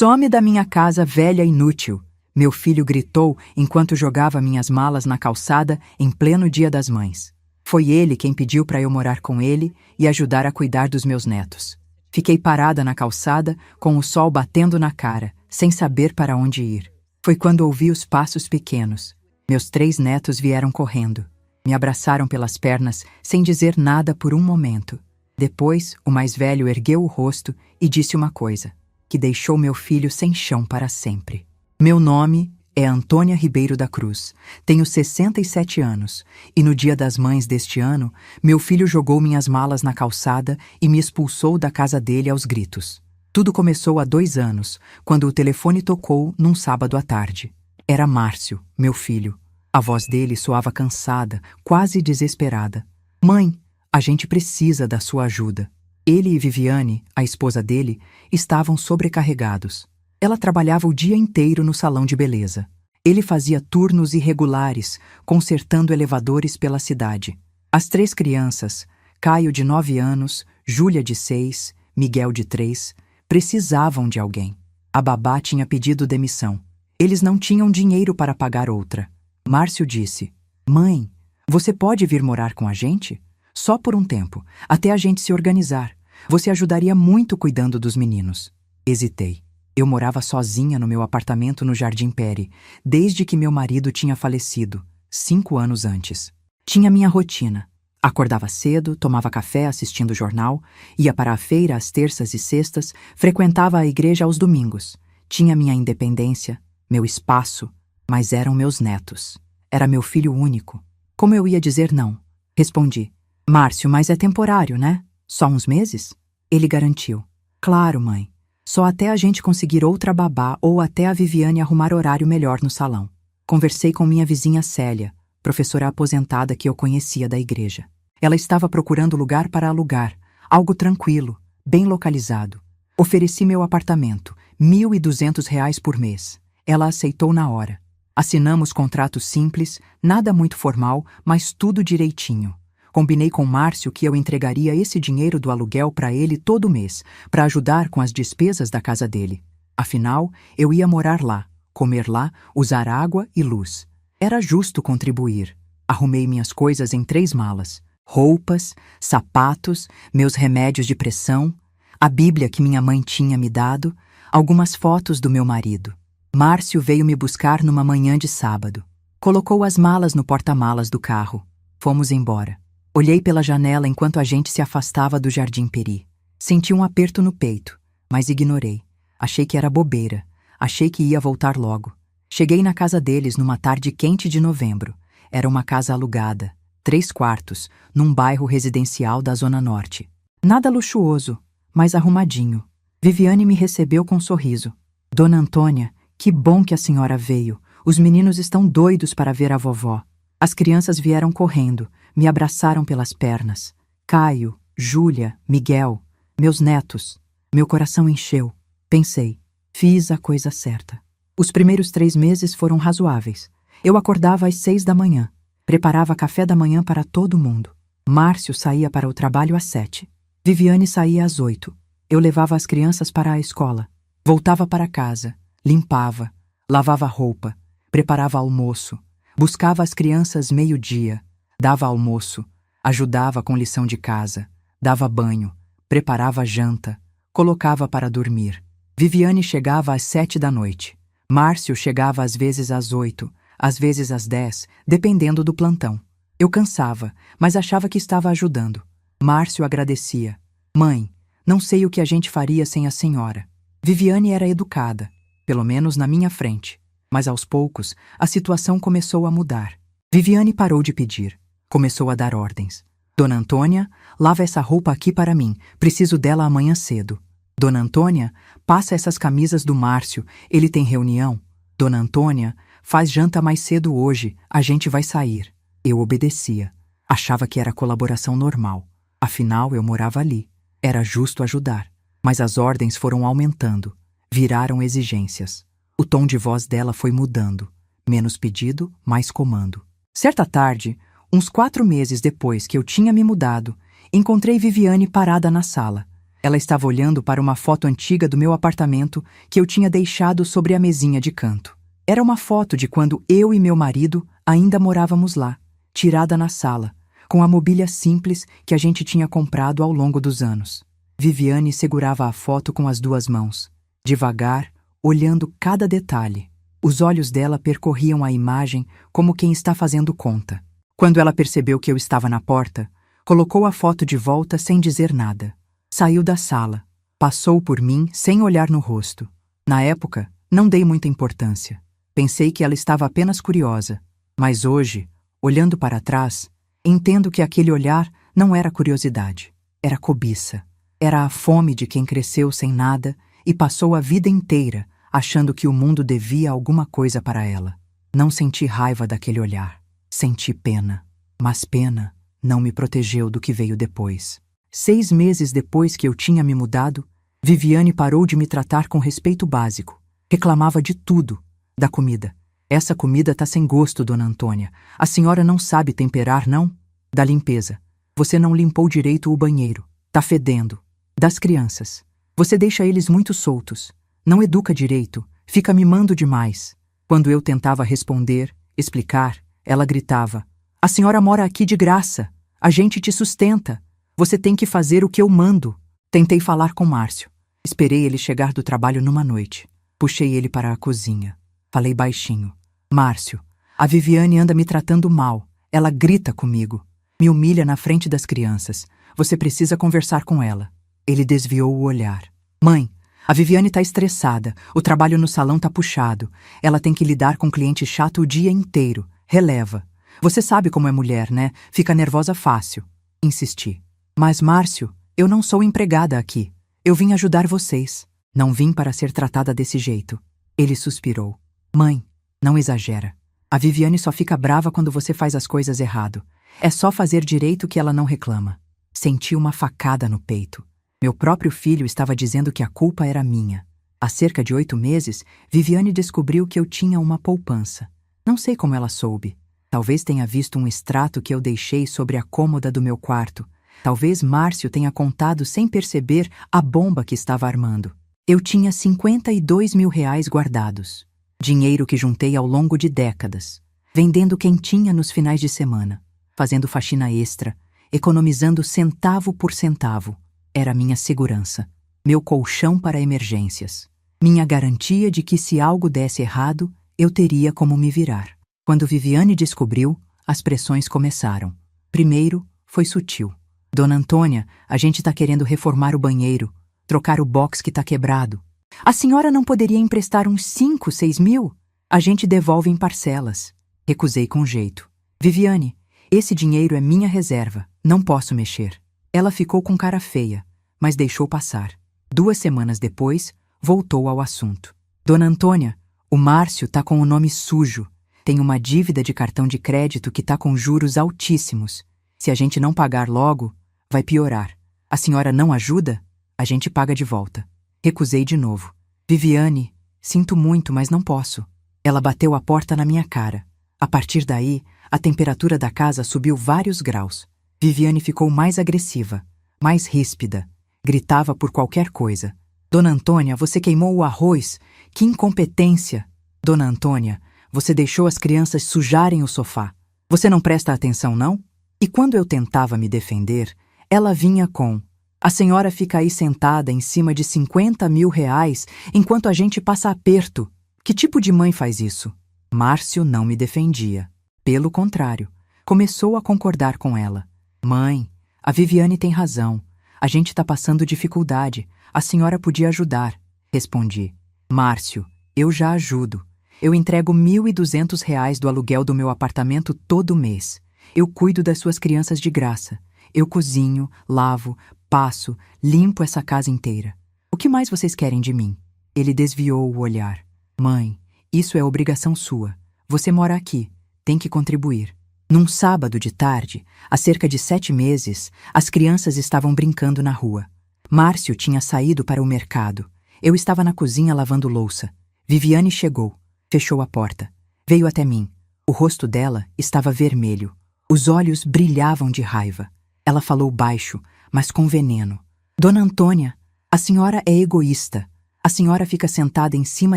Some da minha casa, velha inútil! Meu filho gritou enquanto jogava minhas malas na calçada em pleno Dia das Mães. Foi ele quem pediu para eu morar com ele e ajudar a cuidar dos meus netos. Fiquei parada na calçada, com o sol batendo na cara, sem saber para onde ir. Foi quando ouvi os passos pequenos. Meus 3 netos vieram correndo. Me abraçaram pelas pernas, sem dizer nada por um momento. Depois, o mais velho ergueu o rosto e disse uma coisa, que deixou meu filho sem chão para sempre. Meu nome é Antônia Ribeiro da Cruz. Tenho 67 anos e no Dia das Mães deste ano, meu filho jogou minhas malas na calçada e me expulsou da casa dele aos gritos. Tudo começou há 2 anos, quando o telefone tocou num sábado à tarde. Era Márcio, meu filho. A voz dele soava cansada, quase desesperada. Mãe, a gente precisa da sua ajuda. Ele e Viviane, a esposa dele, estavam sobrecarregados. Ela trabalhava o dia inteiro no salão de beleza. Ele fazia turnos irregulares, consertando elevadores pela cidade. As 3 crianças, Caio de 9 anos, Júlia de 6, Miguel de 3, precisavam de alguém. A babá tinha pedido demissão. Eles não tinham dinheiro para pagar outra. Márcio disse, Mãe, você pode vir morar com a gente? Só por um tempo, até a gente se organizar. Você ajudaria muito cuidando dos meninos. Hesitei. Eu morava sozinha no meu apartamento no Jardim Peri, desde que meu marido tinha falecido, 5 anos antes. Tinha minha rotina. Acordava cedo, tomava café assistindo jornal, ia para a feira às terças e sextas, frequentava a igreja aos domingos. Tinha minha independência, meu espaço, mas eram meus netos. Era meu filho único. Como eu ia dizer não? Respondi, Márcio, mas é temporário, né? Só uns meses? Ele garantiu. Claro, mãe. Só até a gente conseguir outra babá ou até a Viviane arrumar horário melhor no salão. Conversei com minha vizinha Célia, professora aposentada que eu conhecia da igreja. Ela estava procurando lugar para alugar, algo tranquilo, bem localizado. Ofereci meu apartamento, R$ 1.200 por mês. Ela aceitou na hora. Assinamos contrato simples, nada muito formal, mas tudo direitinho. Combinei com Márcio que eu entregaria esse dinheiro do aluguel para ele todo mês, para ajudar com as despesas da casa dele. Afinal, eu ia morar lá, comer lá, usar água e luz. Era justo contribuir. Arrumei minhas coisas em 3 malas. Roupas, sapatos, meus remédios de pressão, a Bíblia que minha mãe tinha me dado, algumas fotos do meu marido. Márcio veio me buscar numa manhã de sábado. Colocou as malas no porta-malas do carro. Fomos embora. Olhei pela janela enquanto a gente se afastava do Jardim Peri. Senti um aperto no peito, mas ignorei. Achei que era bobeira. Achei que ia voltar logo. Cheguei na casa deles numa tarde quente de novembro. Era uma casa alugada, 3 quartos, num bairro residencial da Zona Norte. Nada luxuoso, mas arrumadinho. Viviane me recebeu com um sorriso. Dona Antônia, que bom que a senhora veio. Os meninos estão doidos para ver a vovó. As crianças vieram correndo, me abraçaram pelas pernas. Caio, Júlia, Miguel, meus netos. Meu coração encheu. Pensei, fiz a coisa certa. Os primeiros 3 meses foram razoáveis. Eu acordava às 6 da manhã. Preparava café da manhã para todo mundo. Márcio saía para o trabalho às 7. Viviane saía às 8. Eu levava as crianças para a escola. Voltava para casa. Limpava. Lavava roupa. Preparava almoço. Buscava as crianças meio-dia. Dava almoço. Ajudava com lição de casa. Dava banho. Preparava janta. Colocava para dormir. Viviane chegava às 7 da noite. Márcio chegava às vezes às 8, às vezes às 10, dependendo do plantão. Eu cansava, mas achava que estava ajudando. Márcio agradecia. Mãe, não sei o que a gente faria sem a senhora. Viviane era educada, pelo menos na minha frente. Mas aos poucos, a situação começou a mudar. Viviane parou de pedir. Começou a dar ordens. Dona Antônia, lava essa roupa aqui para mim. Preciso dela amanhã cedo. Dona Antônia, passa essas camisas do Márcio. Ele tem reunião. Dona Antônia, faz janta mais cedo hoje. A gente vai sair. Eu obedecia. Achava que era colaboração normal. Afinal, eu morava ali. Era justo ajudar. Mas as ordens foram aumentando. Viraram exigências. O tom de voz dela foi mudando. Menos pedido, mais comando. Certa tarde, uns 4 meses depois que eu tinha me mudado, encontrei Viviane parada na sala. Ela estava olhando para uma foto antiga do meu apartamento que eu tinha deixado sobre a mesinha de canto. Era uma foto de quando eu e meu marido ainda morávamos lá, tirada na sala, com a mobília simples que a gente tinha comprado ao longo dos anos. Viviane segurava a foto com as duas mãos, devagar, olhando cada detalhe. Os olhos dela percorriam a imagem como quem está fazendo conta. Quando ela percebeu que eu estava na porta, colocou a foto de volta sem dizer nada. Saiu da sala, passou por mim sem olhar no rosto. Na época, não dei muita importância. Pensei que ela estava apenas curiosa. Mas hoje, olhando para trás, entendo que aquele olhar não era curiosidade. Era cobiça. Era a fome de quem cresceu sem nada e passou a vida inteira achando que o mundo devia alguma coisa para ela. Não senti raiva daquele olhar. Senti pena. Mas pena não me protegeu do que veio depois. 6 meses depois que eu tinha me mudado, Viviane parou de me tratar com respeito básico. Reclamava de tudo. Da comida. Essa comida tá sem gosto, dona Antônia. A senhora não sabe temperar, não? Da limpeza. Você não limpou direito o banheiro. Tá fedendo. Das crianças. Você deixa eles muito soltos. Não educa direito. Fica mimando demais. Quando eu tentava responder, explicar, ela gritava: a senhora mora aqui de graça. A gente te sustenta. Você tem que fazer o que eu mando. Tentei falar com Márcio. Esperei ele chegar do trabalho numa noite. Puxei ele para a cozinha. Falei baixinho: Márcio, a Viviane anda me tratando mal. Ela grita comigo. Me humilha na frente das crianças. Você precisa conversar com ela. Ele desviou o olhar. Mãe, a Viviane tá estressada. O trabalho no salão tá puxado. Ela tem que lidar com cliente chato o dia inteiro. Releva. Você sabe como é mulher, né? Fica nervosa fácil. Insisti. Mas, Márcio, eu não sou empregada aqui. Eu vim ajudar vocês. Não vim para ser tratada desse jeito. Ele suspirou. Mãe, não exagera. A Viviane só fica brava quando você faz as coisas errado. É só fazer direito que ela não reclama. Senti uma facada no peito. Meu próprio filho estava dizendo que a culpa era minha. Há cerca de 8 meses, Viviane descobriu que eu tinha uma poupança. Não sei como ela soube. Talvez tenha visto um extrato que eu deixei sobre a cômoda do meu quarto. Talvez Márcio tenha contado sem perceber a bomba que estava armando. Eu tinha 52 mil reais guardados. Dinheiro que juntei ao longo de décadas. Vendendo quentinha nos finais de semana. Fazendo faxina extra. Economizando centavo por centavo. Era minha segurança. Meu colchão para emergências. Minha garantia de que se algo desse errado, eu teria como me virar. Quando Viviane descobriu, as pressões começaram. Primeiro, foi sutil. Dona Antônia, a gente tá querendo reformar o banheiro, trocar o box que tá quebrado. A senhora não poderia emprestar uns 5, 6 mil? A gente devolve em parcelas. Recusei com jeito. Viviane, esse dinheiro é minha reserva, não posso mexer. Ela ficou com cara feia, mas deixou passar. 2 semanas depois, voltou ao assunto. Dona Antônia, o Márcio tá com o nome sujo. Tem uma dívida de cartão de crédito que tá com juros altíssimos. Se a gente não pagar logo, vai piorar. A senhora não ajuda? A gente paga de volta. Recusei de novo. Viviane, sinto muito, mas não posso. Ela bateu a porta na minha cara. A partir daí, a temperatura da casa subiu vários graus. Viviane ficou mais agressiva, mais ríspida. Gritava por qualquer coisa. Dona Antônia, você queimou o arroz. Que incompetência! Dona Antônia, você deixou as crianças sujarem o sofá. Você não presta atenção, não? E quando eu tentava me defender, ela vinha com: a senhora fica aí sentada em cima de 50 mil reais enquanto a gente passa aperto. Que tipo de mãe faz isso? Márcio não me defendia. Pelo contrário, começou a concordar com ela. Mãe, a Viviane tem razão. A gente tá passando dificuldade. A senhora podia ajudar. Respondi. Márcio, eu já ajudo. Eu entrego 1.200 reais do aluguel do meu apartamento todo mês. Eu cuido das suas crianças de graça. Eu cozinho, lavo, passo, limpo essa casa inteira. O que mais vocês querem de mim? Ele desviou o olhar. Mãe, isso é obrigação sua. Você mora aqui. Tem que contribuir. Num sábado de tarde, há cerca de 7 meses, as crianças estavam brincando na rua. Márcio tinha saído para o mercado. Eu estava na cozinha lavando louça. Viviane chegou, fechou a porta. Veio até mim. O rosto dela estava vermelho. Os olhos brilhavam de raiva. Ela falou baixo, mas com veneno. Dona Antônia, a senhora é egoísta. A senhora fica sentada em cima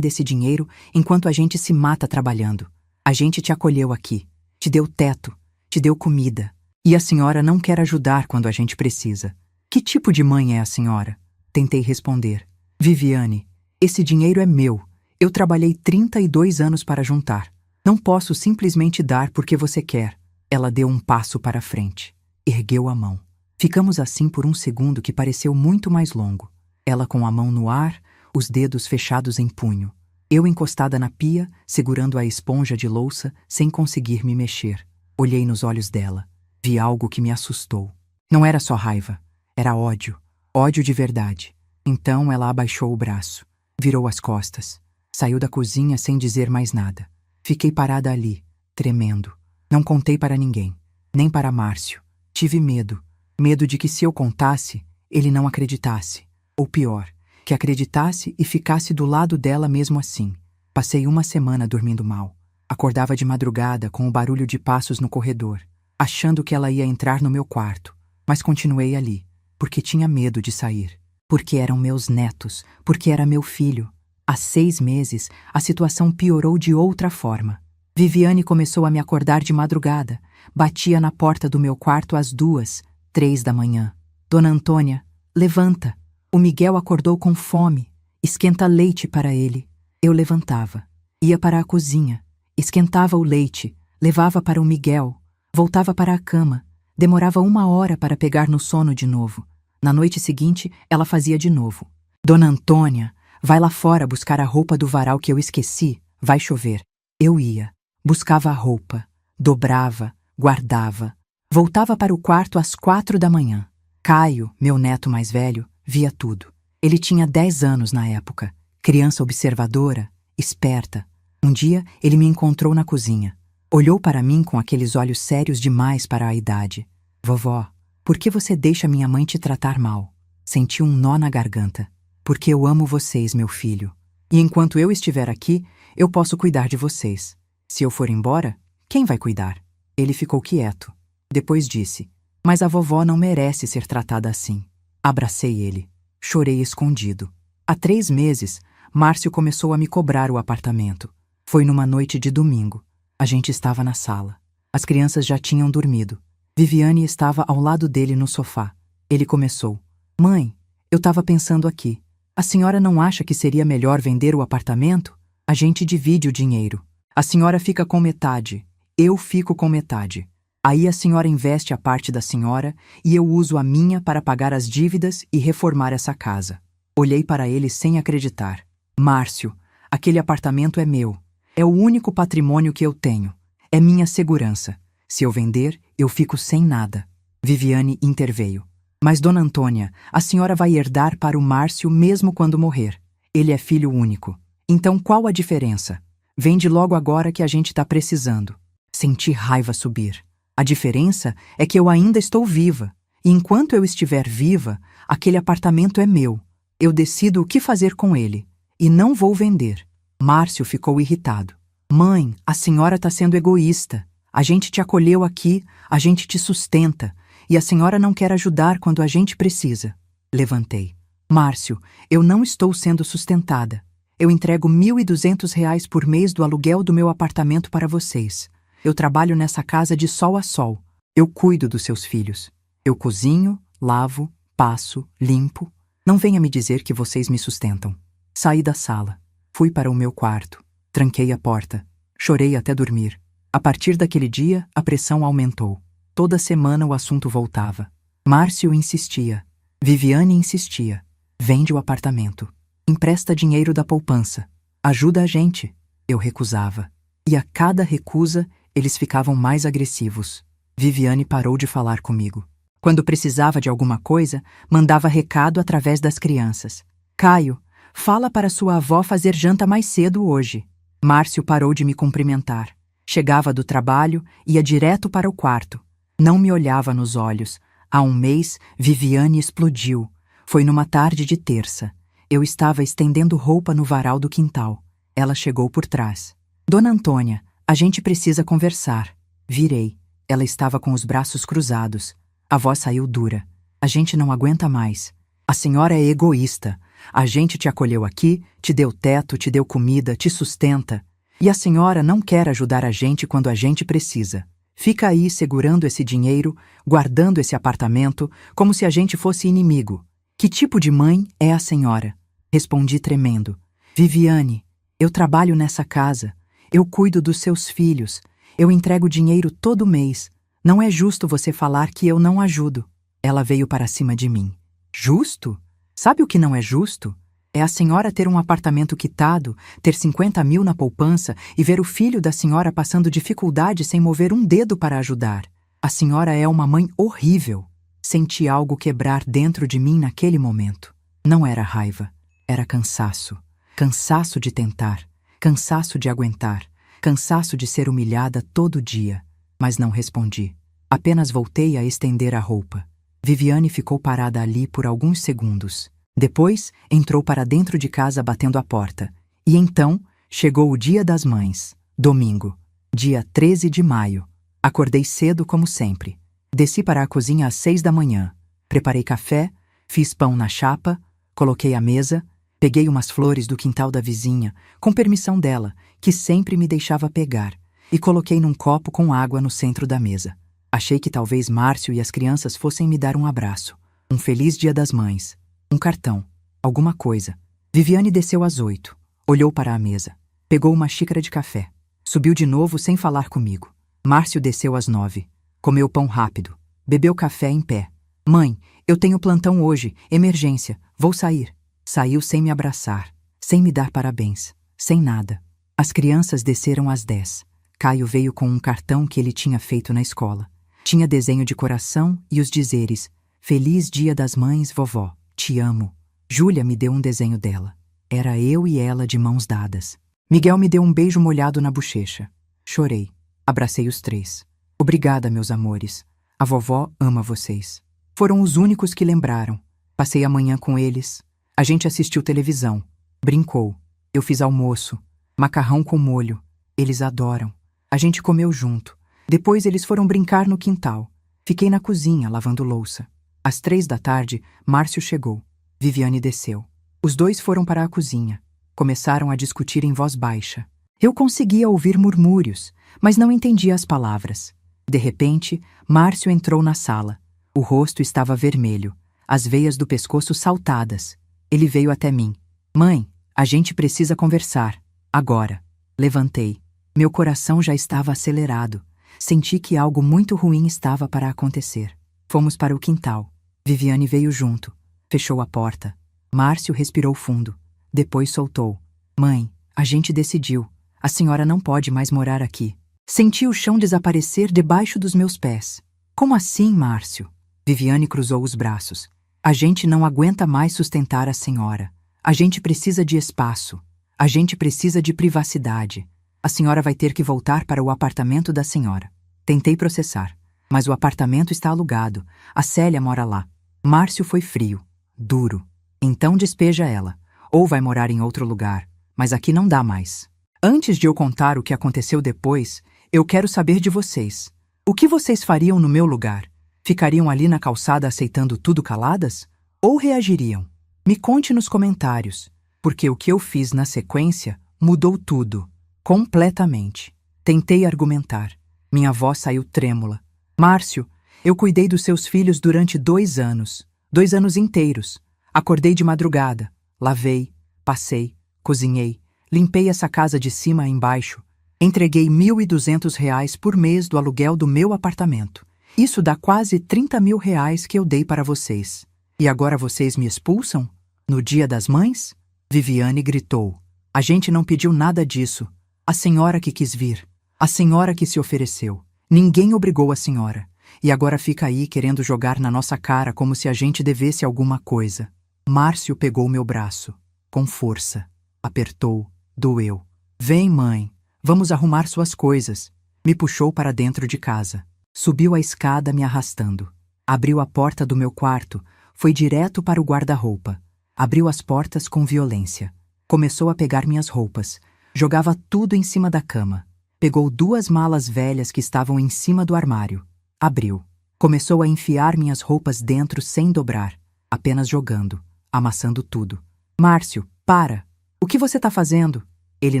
desse dinheiro enquanto a gente se mata trabalhando. A gente te acolheu aqui, te deu teto, te deu comida. E a senhora não quer ajudar quando a gente precisa. Que tipo de mãe é a senhora? Tentei responder. Viviane, esse dinheiro é meu. Eu trabalhei 32 anos para juntar. Não posso simplesmente dar porque você quer. Ela deu um passo para frente. Ergueu a mão. Ficamos assim por um segundo que pareceu muito mais longo. Ela com a mão no ar, os dedos fechados em punho. Eu encostada na pia, segurando a esponja de louça, sem conseguir me mexer. Olhei nos olhos dela. Vi algo que me assustou. Não era só raiva. Era ódio. Ódio de verdade. Então ela abaixou o braço. Virou as costas. Saiu da cozinha sem dizer mais nada. Fiquei parada ali, tremendo. Não contei para ninguém. Nem para Márcio. Tive medo. Medo de que se eu contasse, ele não acreditasse. Ou pior, que acreditasse e ficasse do lado dela mesmo assim. Passei uma semana dormindo mal. Acordava de madrugada com o barulho de passos no corredor, achando que ela ia entrar no meu quarto. Mas continuei ali, porque tinha medo de sair. Porque eram meus netos, porque era meu filho. Há 6 meses, a situação piorou de outra forma. Viviane começou a me acordar de madrugada. Batia na porta do meu quarto às 2, 3 da manhã. Dona Antônia, levanta. O Miguel acordou com fome. Esquenta leite para ele. Eu levantava. Ia para a cozinha. Esquentava o leite. Levava para o Miguel. Voltava para a cama. Demorava 1 hora para pegar no sono de novo. Na noite seguinte, ela fazia de novo. Dona Antônia, vai lá fora buscar a roupa do varal que eu esqueci. Vai chover. Eu ia. Buscava a roupa. Dobrava. Guardava. Voltava para o quarto às 4 da manhã. Caio, meu neto mais velho, via tudo. Ele tinha 10 anos na época. Criança observadora, esperta. Um dia, ele me encontrou na cozinha. Olhou para mim com aqueles olhos sérios demais para a idade. Vovó, por que você deixa minha mãe te tratar mal? Senti um nó na garganta. Porque eu amo vocês, meu filho. E enquanto eu estiver aqui, eu posso cuidar de vocês. Se eu for embora, quem vai cuidar? Ele ficou quieto. Depois disse, mas a vovó não merece ser tratada assim. Abracei ele. Chorei escondido. Há 3 meses, Márcio começou a me cobrar o apartamento. Foi numa noite de domingo. A gente estava na sala. As crianças já tinham dormido. Viviane estava ao lado dele no sofá. Ele começou. Mãe, eu estava pensando aqui. A senhora não acha que seria melhor vender o apartamento? A gente divide o dinheiro. A senhora fica com metade. Eu fico com metade. Aí a senhora investe a parte da senhora e eu uso a minha para pagar as dívidas e reformar essa casa. Olhei para ele sem acreditar. Márcio, aquele apartamento é meu. É o único patrimônio que eu tenho. É minha segurança. Se eu vender, eu fico sem nada. Viviane interveio. Mas, Dona Antônia, a senhora vai herdar para o Márcio mesmo quando morrer. Ele é filho único. Então qual a diferença? Vende logo agora que a gente está precisando. Senti raiva subir. A diferença é que eu ainda estou viva. E enquanto eu estiver viva, aquele apartamento é meu. Eu decido o que fazer com ele. E não vou vender. Márcio ficou irritado. Mãe, a senhora está sendo egoísta. A gente te acolheu aqui, a gente te sustenta. E a senhora não quer ajudar quando a gente precisa. Levantei. Márcio, eu não estou sendo sustentada. Eu entrego R$ 1.200 por mês do aluguel do meu apartamento para vocês. Eu trabalho nessa casa de sol a sol. Eu cuido dos seus filhos. Eu cozinho, lavo, passo, limpo. Não venha me dizer que vocês me sustentam. Saí da sala. Fui para o meu quarto. Tranquei a porta. Chorei até dormir. A partir daquele dia, a pressão aumentou. Toda semana o assunto voltava. Márcio insistia. Viviane insistia. Vende o apartamento. Empresta dinheiro da poupança. Ajuda a gente. Eu recusava. E a cada recusa, eles ficavam mais agressivos. Viviane parou de falar comigo. Quando precisava de alguma coisa, mandava recado através das crianças. Caio, fala para sua avó fazer janta mais cedo hoje. Márcio parou de me cumprimentar. Chegava do trabalho, ia direto para o quarto. Não me olhava nos olhos. Há 1 mês, Viviane explodiu. Foi numa tarde de terça. Eu estava estendendo roupa no varal do quintal. Ela chegou por trás. Dona Antônia, a gente precisa conversar. Virei. Ela estava com os braços cruzados. A voz saiu dura. A gente não aguenta mais. A senhora é egoísta. A gente te acolheu aqui, te deu teto, te deu comida, te sustenta. E a senhora não quer ajudar a gente quando a gente precisa. Fica aí segurando esse dinheiro, guardando esse apartamento, como se a gente fosse inimigo. Que tipo de mãe é a senhora? Respondi tremendo. Viviane, eu trabalho nessa casa. Eu cuido dos seus filhos. Eu entrego dinheiro todo mês. Não é justo você falar que eu não ajudo. Ela veio para cima de mim. Justo? Sabe o que não é justo? É a senhora ter um apartamento quitado, ter 50 mil na poupança e ver o filho da senhora passando dificuldade sem mover um dedo para ajudar. A senhora é uma mãe horrível. Senti algo quebrar dentro de mim naquele momento. Não era raiva, era cansaço. Cansaço de tentar, cansaço de aguentar, cansaço de ser humilhada todo dia. Mas não respondi. Apenas voltei a estender a roupa. Viviane ficou parada ali por alguns segundos. Depois, entrou para dentro de casa batendo a porta. E então, chegou o Dia das Mães. Domingo, dia 13 de maio. Acordei cedo como sempre. Desci para a cozinha às 6 da manhã. Preparei café, fiz pão na chapa, coloquei a mesa, peguei umas flores do quintal da vizinha, com permissão dela, que sempre me deixava pegar, e coloquei num copo com água no centro da mesa. Achei que talvez Márcio e as crianças fossem me dar um abraço. Um feliz Dia das Mães. Um cartão. Alguma coisa. Viviane desceu às 8. Olhou para a mesa. Pegou uma xícara de café. Subiu de novo sem falar comigo. Márcio desceu às 9. Comeu pão rápido. Bebeu café em pé. Mãe, eu tenho plantão hoje. Emergência. Vou sair. Saiu sem me abraçar. Sem me dar parabéns. Sem nada. As crianças desceram às 10. Caio veio com um cartão que ele tinha feito na escola. Tinha desenho de coração e os dizeres: Feliz Dia das Mães, vovó. Te amo. Júlia me deu um desenho dela. Era eu e ela de mãos dadas. Miguel me deu um beijo molhado na bochecha. Chorei. Abracei os três. Obrigada, meus amores. A vovó ama vocês. Foram os únicos que lembraram. Passei a manhã com eles. A gente assistiu televisão. Brincou. Eu fiz almoço. Macarrão com molho. Eles adoram. A gente comeu junto. Depois eles foram brincar no quintal. Fiquei na cozinha, lavando louça. Às 3 da tarde, Márcio chegou. Viviane desceu. Os dois foram para a cozinha. Começaram a discutir em voz baixa. Eu conseguia ouvir murmúrios, mas não entendia as palavras. De repente, Márcio entrou na sala. O rosto estava vermelho, as veias do pescoço saltadas. Ele veio até mim. Mãe, a gente precisa conversar. Agora. Levantei. Meu coração já estava acelerado. Senti que algo muito ruim estava para acontecer. Fomos para o quintal. Viviane veio junto. Fechou a porta. Márcio respirou fundo. Depois soltou. Mãe, a gente decidiu. A senhora não pode mais morar aqui. Senti o chão desaparecer debaixo dos meus pés. Como assim, Márcio? Viviane cruzou os braços. A gente não aguenta mais sustentar a senhora. A gente precisa de espaço. A gente precisa de privacidade. A senhora vai ter que voltar para o apartamento da senhora. Tentei processar. Mas o apartamento está alugado. A Célia mora lá. Márcio foi frio. Duro. Então despeja ela. Ou vai morar em outro lugar. Mas aqui não dá mais. Antes de eu contar o que aconteceu depois, eu quero saber de vocês. O que vocês fariam no meu lugar? Ficariam ali na calçada aceitando tudo caladas? Ou reagiriam? Me conte nos comentários. Porque o que eu fiz na sequência mudou tudo. Completamente. Tentei argumentar. Minha voz saiu trêmula. Márcio, eu cuidei dos seus filhos durante 2 anos. 2 anos inteiros. Acordei de madrugada. Lavei, passei, cozinhei, limpei essa casa de cima a embaixo. Entreguei R$ 1.200 por mês do aluguel do meu apartamento. Isso dá quase R$ 30 mil que eu dei para vocês. E agora vocês me expulsam? No Dia das Mães? Viviane gritou. A gente não pediu nada disso. A senhora que quis vir. A senhora que se ofereceu. Ninguém obrigou a senhora. E agora fica aí querendo jogar na nossa cara como se a gente devesse alguma coisa. Márcio pegou meu braço. Com força. Apertou. Doeu. Vem, mãe. Vamos arrumar suas coisas. Me puxou para dentro de casa. Subiu a escada me arrastando. Abriu a porta do meu quarto. Foi direto para o guarda-roupa. Abriu as portas com violência. Começou a pegar minhas roupas. Jogava tudo em cima da cama. Pegou 2 malas velhas que estavam em cima do armário. Abriu. Começou a enfiar minhas roupas dentro sem dobrar. apenas jogando, amassando tudo. Márcio, para! O que você tá fazendo? Ele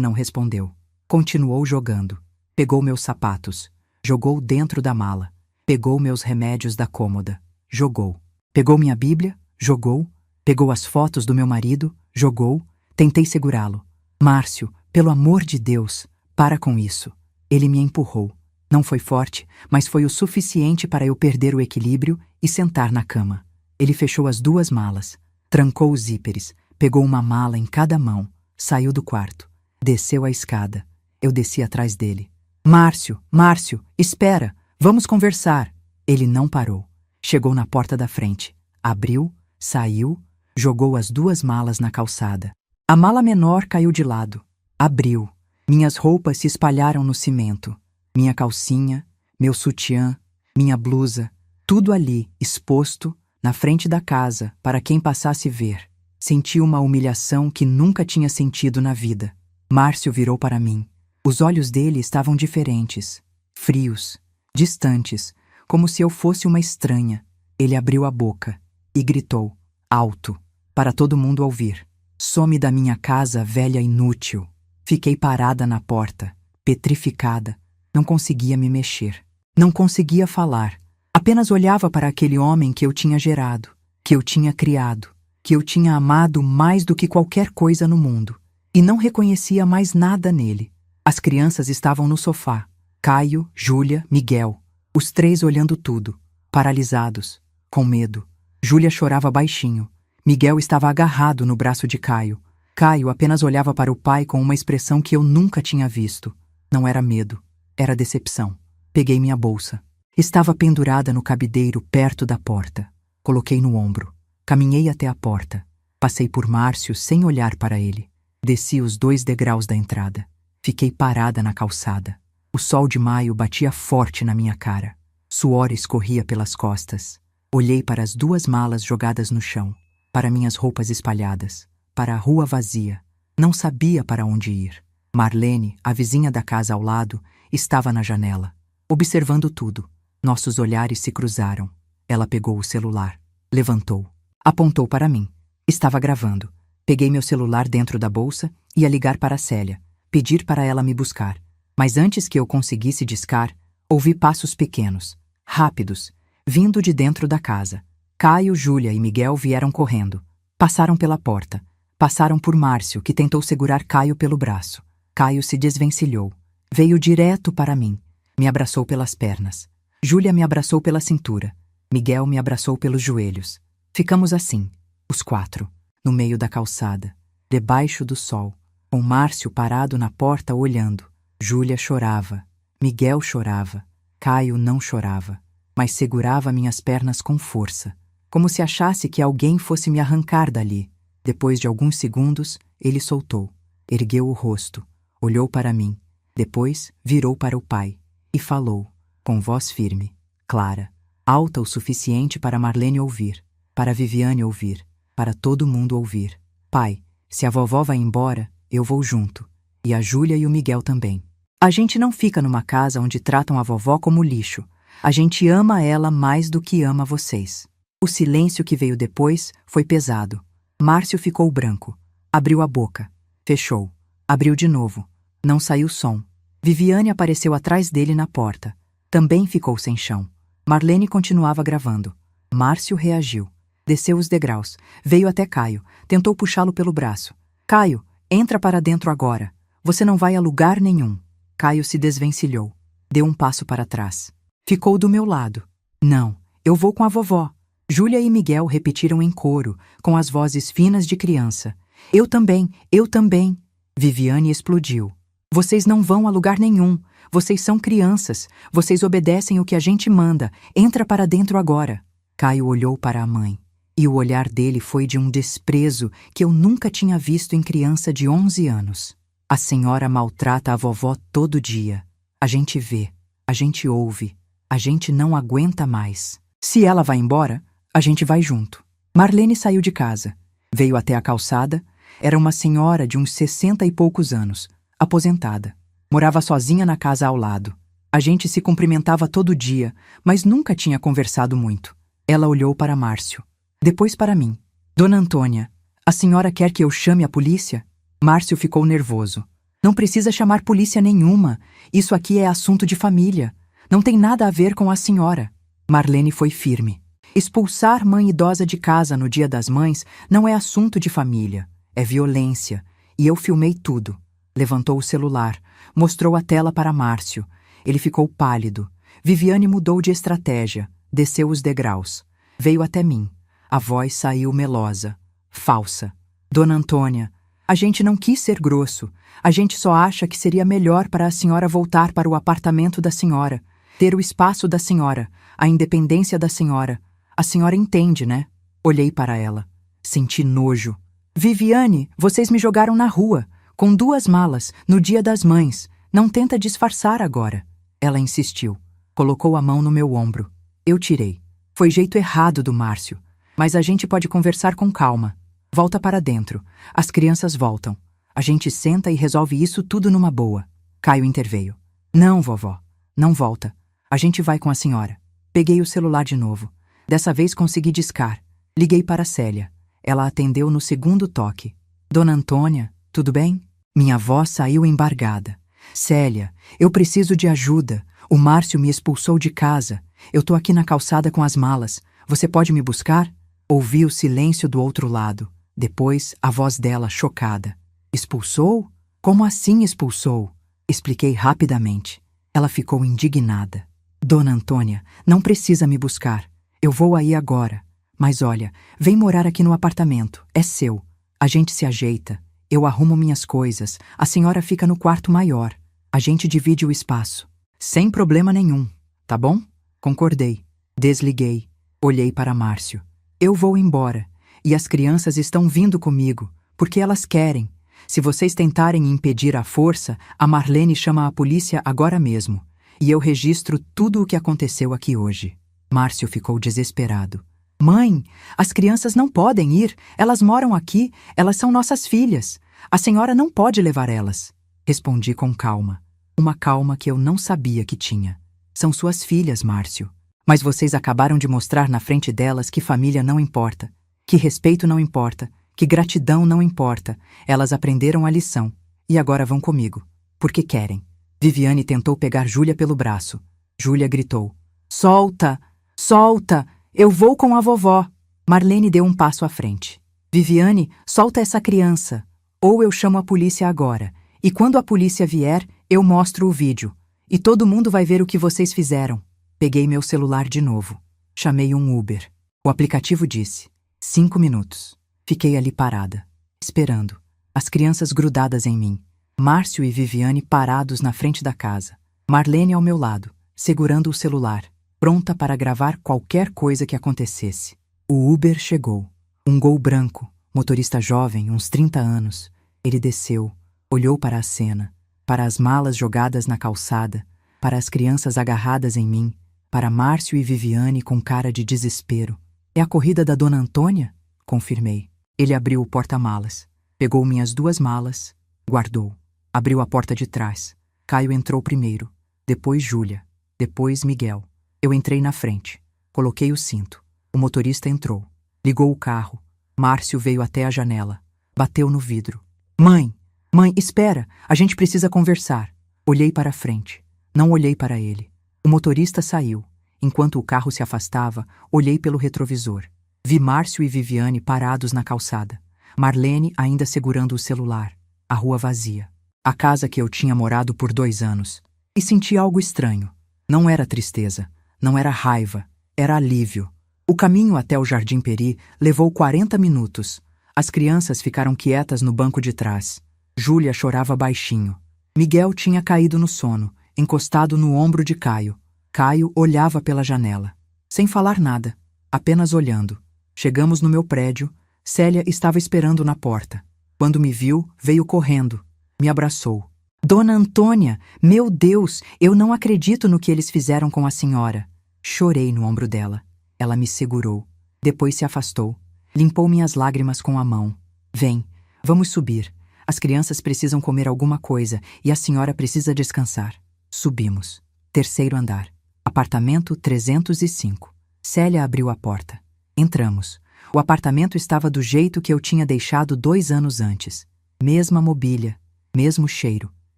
não respondeu. Continuou jogando. Pegou meus sapatos. Jogou dentro da mala. Pegou meus remédios da cômoda. Jogou. Pegou minha Bíblia. Jogou. Pegou as fotos do meu marido. Jogou. Tentei segurá-lo. Márcio, pelo amor de Deus, para com isso. Ele me empurrou. Não foi forte, mas foi o suficiente para eu perder o equilíbrio e sentar na cama. Ele fechou as 2 malas, trancou os zíperes, pegou uma mala em cada mão, saiu do quarto, desceu a escada. Eu desci atrás dele. Márcio, Márcio, espera, vamos conversar. Ele não parou. Chegou na porta da frente, abriu, saiu, jogou as 2 malas na calçada. A mala menor caiu de lado. Abriu. Minhas roupas se espalharam no cimento. Minha calcinha, meu sutiã, minha blusa, tudo ali, exposto, na frente da casa, para quem passasse ver. Senti uma humilhação que nunca tinha sentido na vida. Márcio virou para mim. Os olhos dele estavam diferentes, frios, distantes, como se eu fosse uma estranha. Ele abriu a boca e gritou, alto, para todo mundo ouvir. Some da minha casa, velha inútil. Fiquei parada na porta, petrificada. Não conseguia me mexer. Não conseguia falar. Apenas olhava para aquele homem que eu tinha gerado, que eu tinha criado, que eu tinha amado mais do que qualquer coisa no mundo. E não reconhecia mais nada nele. As crianças estavam no sofá. Caio, Júlia, Miguel. Os 3 olhando tudo, paralisados, com medo. Júlia chorava baixinho. Miguel estava agarrado no braço de Caio. Caio apenas olhava para o pai com uma expressão que eu nunca tinha visto. Não era medo, era decepção. Peguei minha bolsa. Estava pendurada no cabideiro perto da porta. Coloquei no ombro. Caminhei até a porta. Passei por Márcio sem olhar para ele. Desci os 2 degraus da entrada. Fiquei parada na calçada. O sol de maio batia forte na minha cara. Suor escorria pelas costas. Olhei para as 2 malas jogadas no chão, para minhas roupas espalhadas, para a rua vazia. Não sabia para onde ir. Marlene, a vizinha da casa ao lado, estava na janela, observando tudo. Nossos olhares se cruzaram. Ela pegou o celular, levantou, apontou para mim. Estava gravando. Peguei meu celular dentro da bolsa e ia ligar para a Célia, pedir para ela me buscar. Mas antes que eu conseguisse discar, ouvi passos pequenos, rápidos, vindo de dentro da casa. Caio, Júlia e Miguel vieram correndo. Passaram pela porta. Passaram por Márcio, que tentou segurar Caio pelo braço. Caio se desvencilhou. Veio direto para mim. Me abraçou pelas pernas. Júlia me abraçou pela cintura. Miguel me abraçou pelos joelhos. Ficamos assim, os 4, no meio da calçada, debaixo do sol, com Márcio parado na porta olhando. Júlia chorava. Miguel chorava. Caio não chorava, mas segurava minhas pernas com força, como se achasse que alguém fosse me arrancar dali. Depois de alguns segundos, ele soltou, ergueu o rosto, olhou para mim, depois virou para o pai e falou, com voz firme, clara, alta o suficiente para Marlene ouvir, para Viviane ouvir, para todo mundo ouvir. Pai, se a vovó vai embora, eu vou junto, e a Júlia e o Miguel também. A gente não fica numa casa onde tratam a vovó como lixo. A gente ama ela mais do que ama vocês. O silêncio que veio depois foi pesado. Márcio ficou branco. Abriu a boca. Fechou. Abriu de novo. Não saiu som. Viviane apareceu atrás dele na porta. Também ficou sem chão. Marlene continuava gravando. Márcio reagiu. Desceu os degraus. Veio até Caio. Tentou puxá-lo pelo braço. Caio, entra para dentro agora. Você não vai a lugar nenhum. Caio se desvencilhou. Deu um passo para trás. Ficou do meu lado. Não, eu vou com a vovó. Júlia e Miguel repetiram em coro, com as vozes finas de criança. Eu também, eu também. Viviane explodiu. Vocês não vão a lugar nenhum. Vocês são crianças. Vocês obedecem o que a gente manda. Entra para dentro agora. Caio olhou para a mãe. E o olhar dele foi de um desprezo que eu nunca tinha visto em criança de 11 anos. A senhora maltrata a vovó todo dia. A gente vê, a gente ouve, a gente não aguenta mais. Se ela vai embora, a gente vai junto. Marlene saiu de casa. Veio até a calçada. Era uma senhora de uns 60 e poucos anos, aposentada. Morava sozinha na casa ao lado. A gente se cumprimentava todo dia, mas nunca tinha conversado muito. Ela olhou para Márcio. Depois para mim. Dona Antônia, a senhora quer que eu chame a polícia? Márcio ficou nervoso. Não precisa chamar polícia nenhuma. Isso aqui é assunto de família. Não tem nada a ver com a senhora. Marlene foi firme. Expulsar mãe idosa de casa no Dia das Mães não é assunto de família. É violência. E eu filmei tudo. Levantou o celular. Mostrou a tela para Márcio. Ele ficou pálido. Viviane mudou de estratégia. Desceu os degraus. Veio até mim. A voz saiu melosa. Falsa. Dona Antônia, a gente não quis ser grosso. A gente só acha que seria melhor para a senhora voltar para o apartamento da senhora. Ter o espaço da senhora. A independência da senhora. A senhora entende, né? Olhei para ela. Senti nojo. Viviane, vocês me jogaram na rua, com 2 malas, no Dia das Mães. Não tenta disfarçar agora. Ela insistiu. Colocou a mão no meu ombro. Eu tirei. Foi jeito errado do Márcio. Mas a gente pode conversar com calma. Volta para dentro. As crianças voltam. A gente senta e resolve isso tudo numa boa. Caio interveio. Não, vovó. Não volta. A gente vai com a senhora. Peguei o celular de novo. Dessa vez consegui discar. Liguei para Célia. Ela atendeu no segundo toque. Dona Antônia, tudo bem? Minha voz saiu embargada. Célia, eu preciso de ajuda. O Márcio me expulsou de casa. Eu tô aqui na calçada com as malas. Você pode me buscar? Ouvi o silêncio do outro lado. Depois, a voz dela chocada. Expulsou? Como assim expulsou? Expliquei rapidamente. Ela ficou indignada. Dona Antônia, não precisa me buscar. Eu vou aí agora. Mas olha, vem morar aqui no apartamento. É seu. A gente se ajeita. Eu arrumo minhas coisas. A senhora fica no quarto maior. A gente divide o espaço. Sem problema nenhum. Tá bom? Concordei. Desliguei. Olhei para Márcio. Eu vou embora. E as crianças estão vindo comigo, porque elas querem. Se vocês tentarem impedir à força, a Marlene chama a polícia agora mesmo. E eu registro tudo o que aconteceu aqui hoje. Márcio ficou desesperado. Mãe, as crianças não podem ir. Elas moram aqui. Elas são nossas filhas. A senhora não pode levar elas. Respondi com calma. Uma calma que eu não sabia que tinha. São suas filhas, Márcio. Mas vocês acabaram de mostrar na frente delas que família não importa. Que respeito não importa, que gratidão não importa. Elas aprenderam a lição. E agora vão comigo. Porque querem. Viviane tentou pegar Júlia pelo braço. Júlia gritou. Solta! Solta! Eu vou com a vovó. Marlene deu um passo à frente. Viviane, solta essa criança. Ou eu chamo a polícia agora. E quando a polícia vier, eu mostro o vídeo. E todo mundo vai ver o que vocês fizeram. Peguei meu celular de novo. Chamei um Uber. O aplicativo disse. 5 minutos. Fiquei ali parada, esperando. As crianças grudadas em mim. Márcio e Viviane parados na frente da casa. Marlene ao meu lado, segurando o celular, pronta para gravar qualquer coisa que acontecesse. O Uber chegou. Um Gol branco, motorista jovem, uns 30 anos. Ele desceu, olhou para a cena, para as malas jogadas na calçada, para as crianças agarradas em mim, para Márcio e Viviane com cara de desespero. É a corrida da Dona Antônia? Confirmei. Ele abriu o porta-malas. Pegou minhas 2 malas. Guardou. Abriu a porta de trás. Caio entrou primeiro. Depois Júlia. Depois Miguel. Eu entrei na frente. Coloquei o cinto. O motorista entrou. Ligou o carro. Márcio veio até a janela. Bateu no vidro. Mãe! Mãe, espera! A gente precisa conversar. Olhei para a frente. Não olhei para ele. O motorista saiu. Enquanto o carro se afastava, olhei pelo retrovisor. Vi Márcio e Viviane parados na calçada. Marlene ainda segurando o celular. A rua vazia. A casa que eu tinha morado por 2 anos. E senti algo estranho. Não era tristeza. Não era raiva. Era alívio. O caminho até o Jardim Peri levou 40 minutos. As crianças ficaram quietas no banco de trás. Júlia chorava baixinho. Miguel tinha caído no sono, encostado no ombro de Caio. Caio olhava pela janela. Sem falar nada. Apenas olhando. Chegamos no meu prédio. Célia estava esperando na porta. Quando me viu, veio correndo. Me abraçou. Dona Antônia, meu Deus, eu não acredito no que eles fizeram com a senhora. Chorei no ombro dela. Ela me segurou. Depois se afastou. Limpou minhas lágrimas com a mão. Vem, vamos subir. As crianças precisam comer alguma coisa e a senhora precisa descansar. Subimos. 3º andar. Apartamento 305. Célia abriu a porta. Entramos. O apartamento estava do jeito que eu tinha deixado 2 anos antes. Mesma mobília, mesmo cheiro,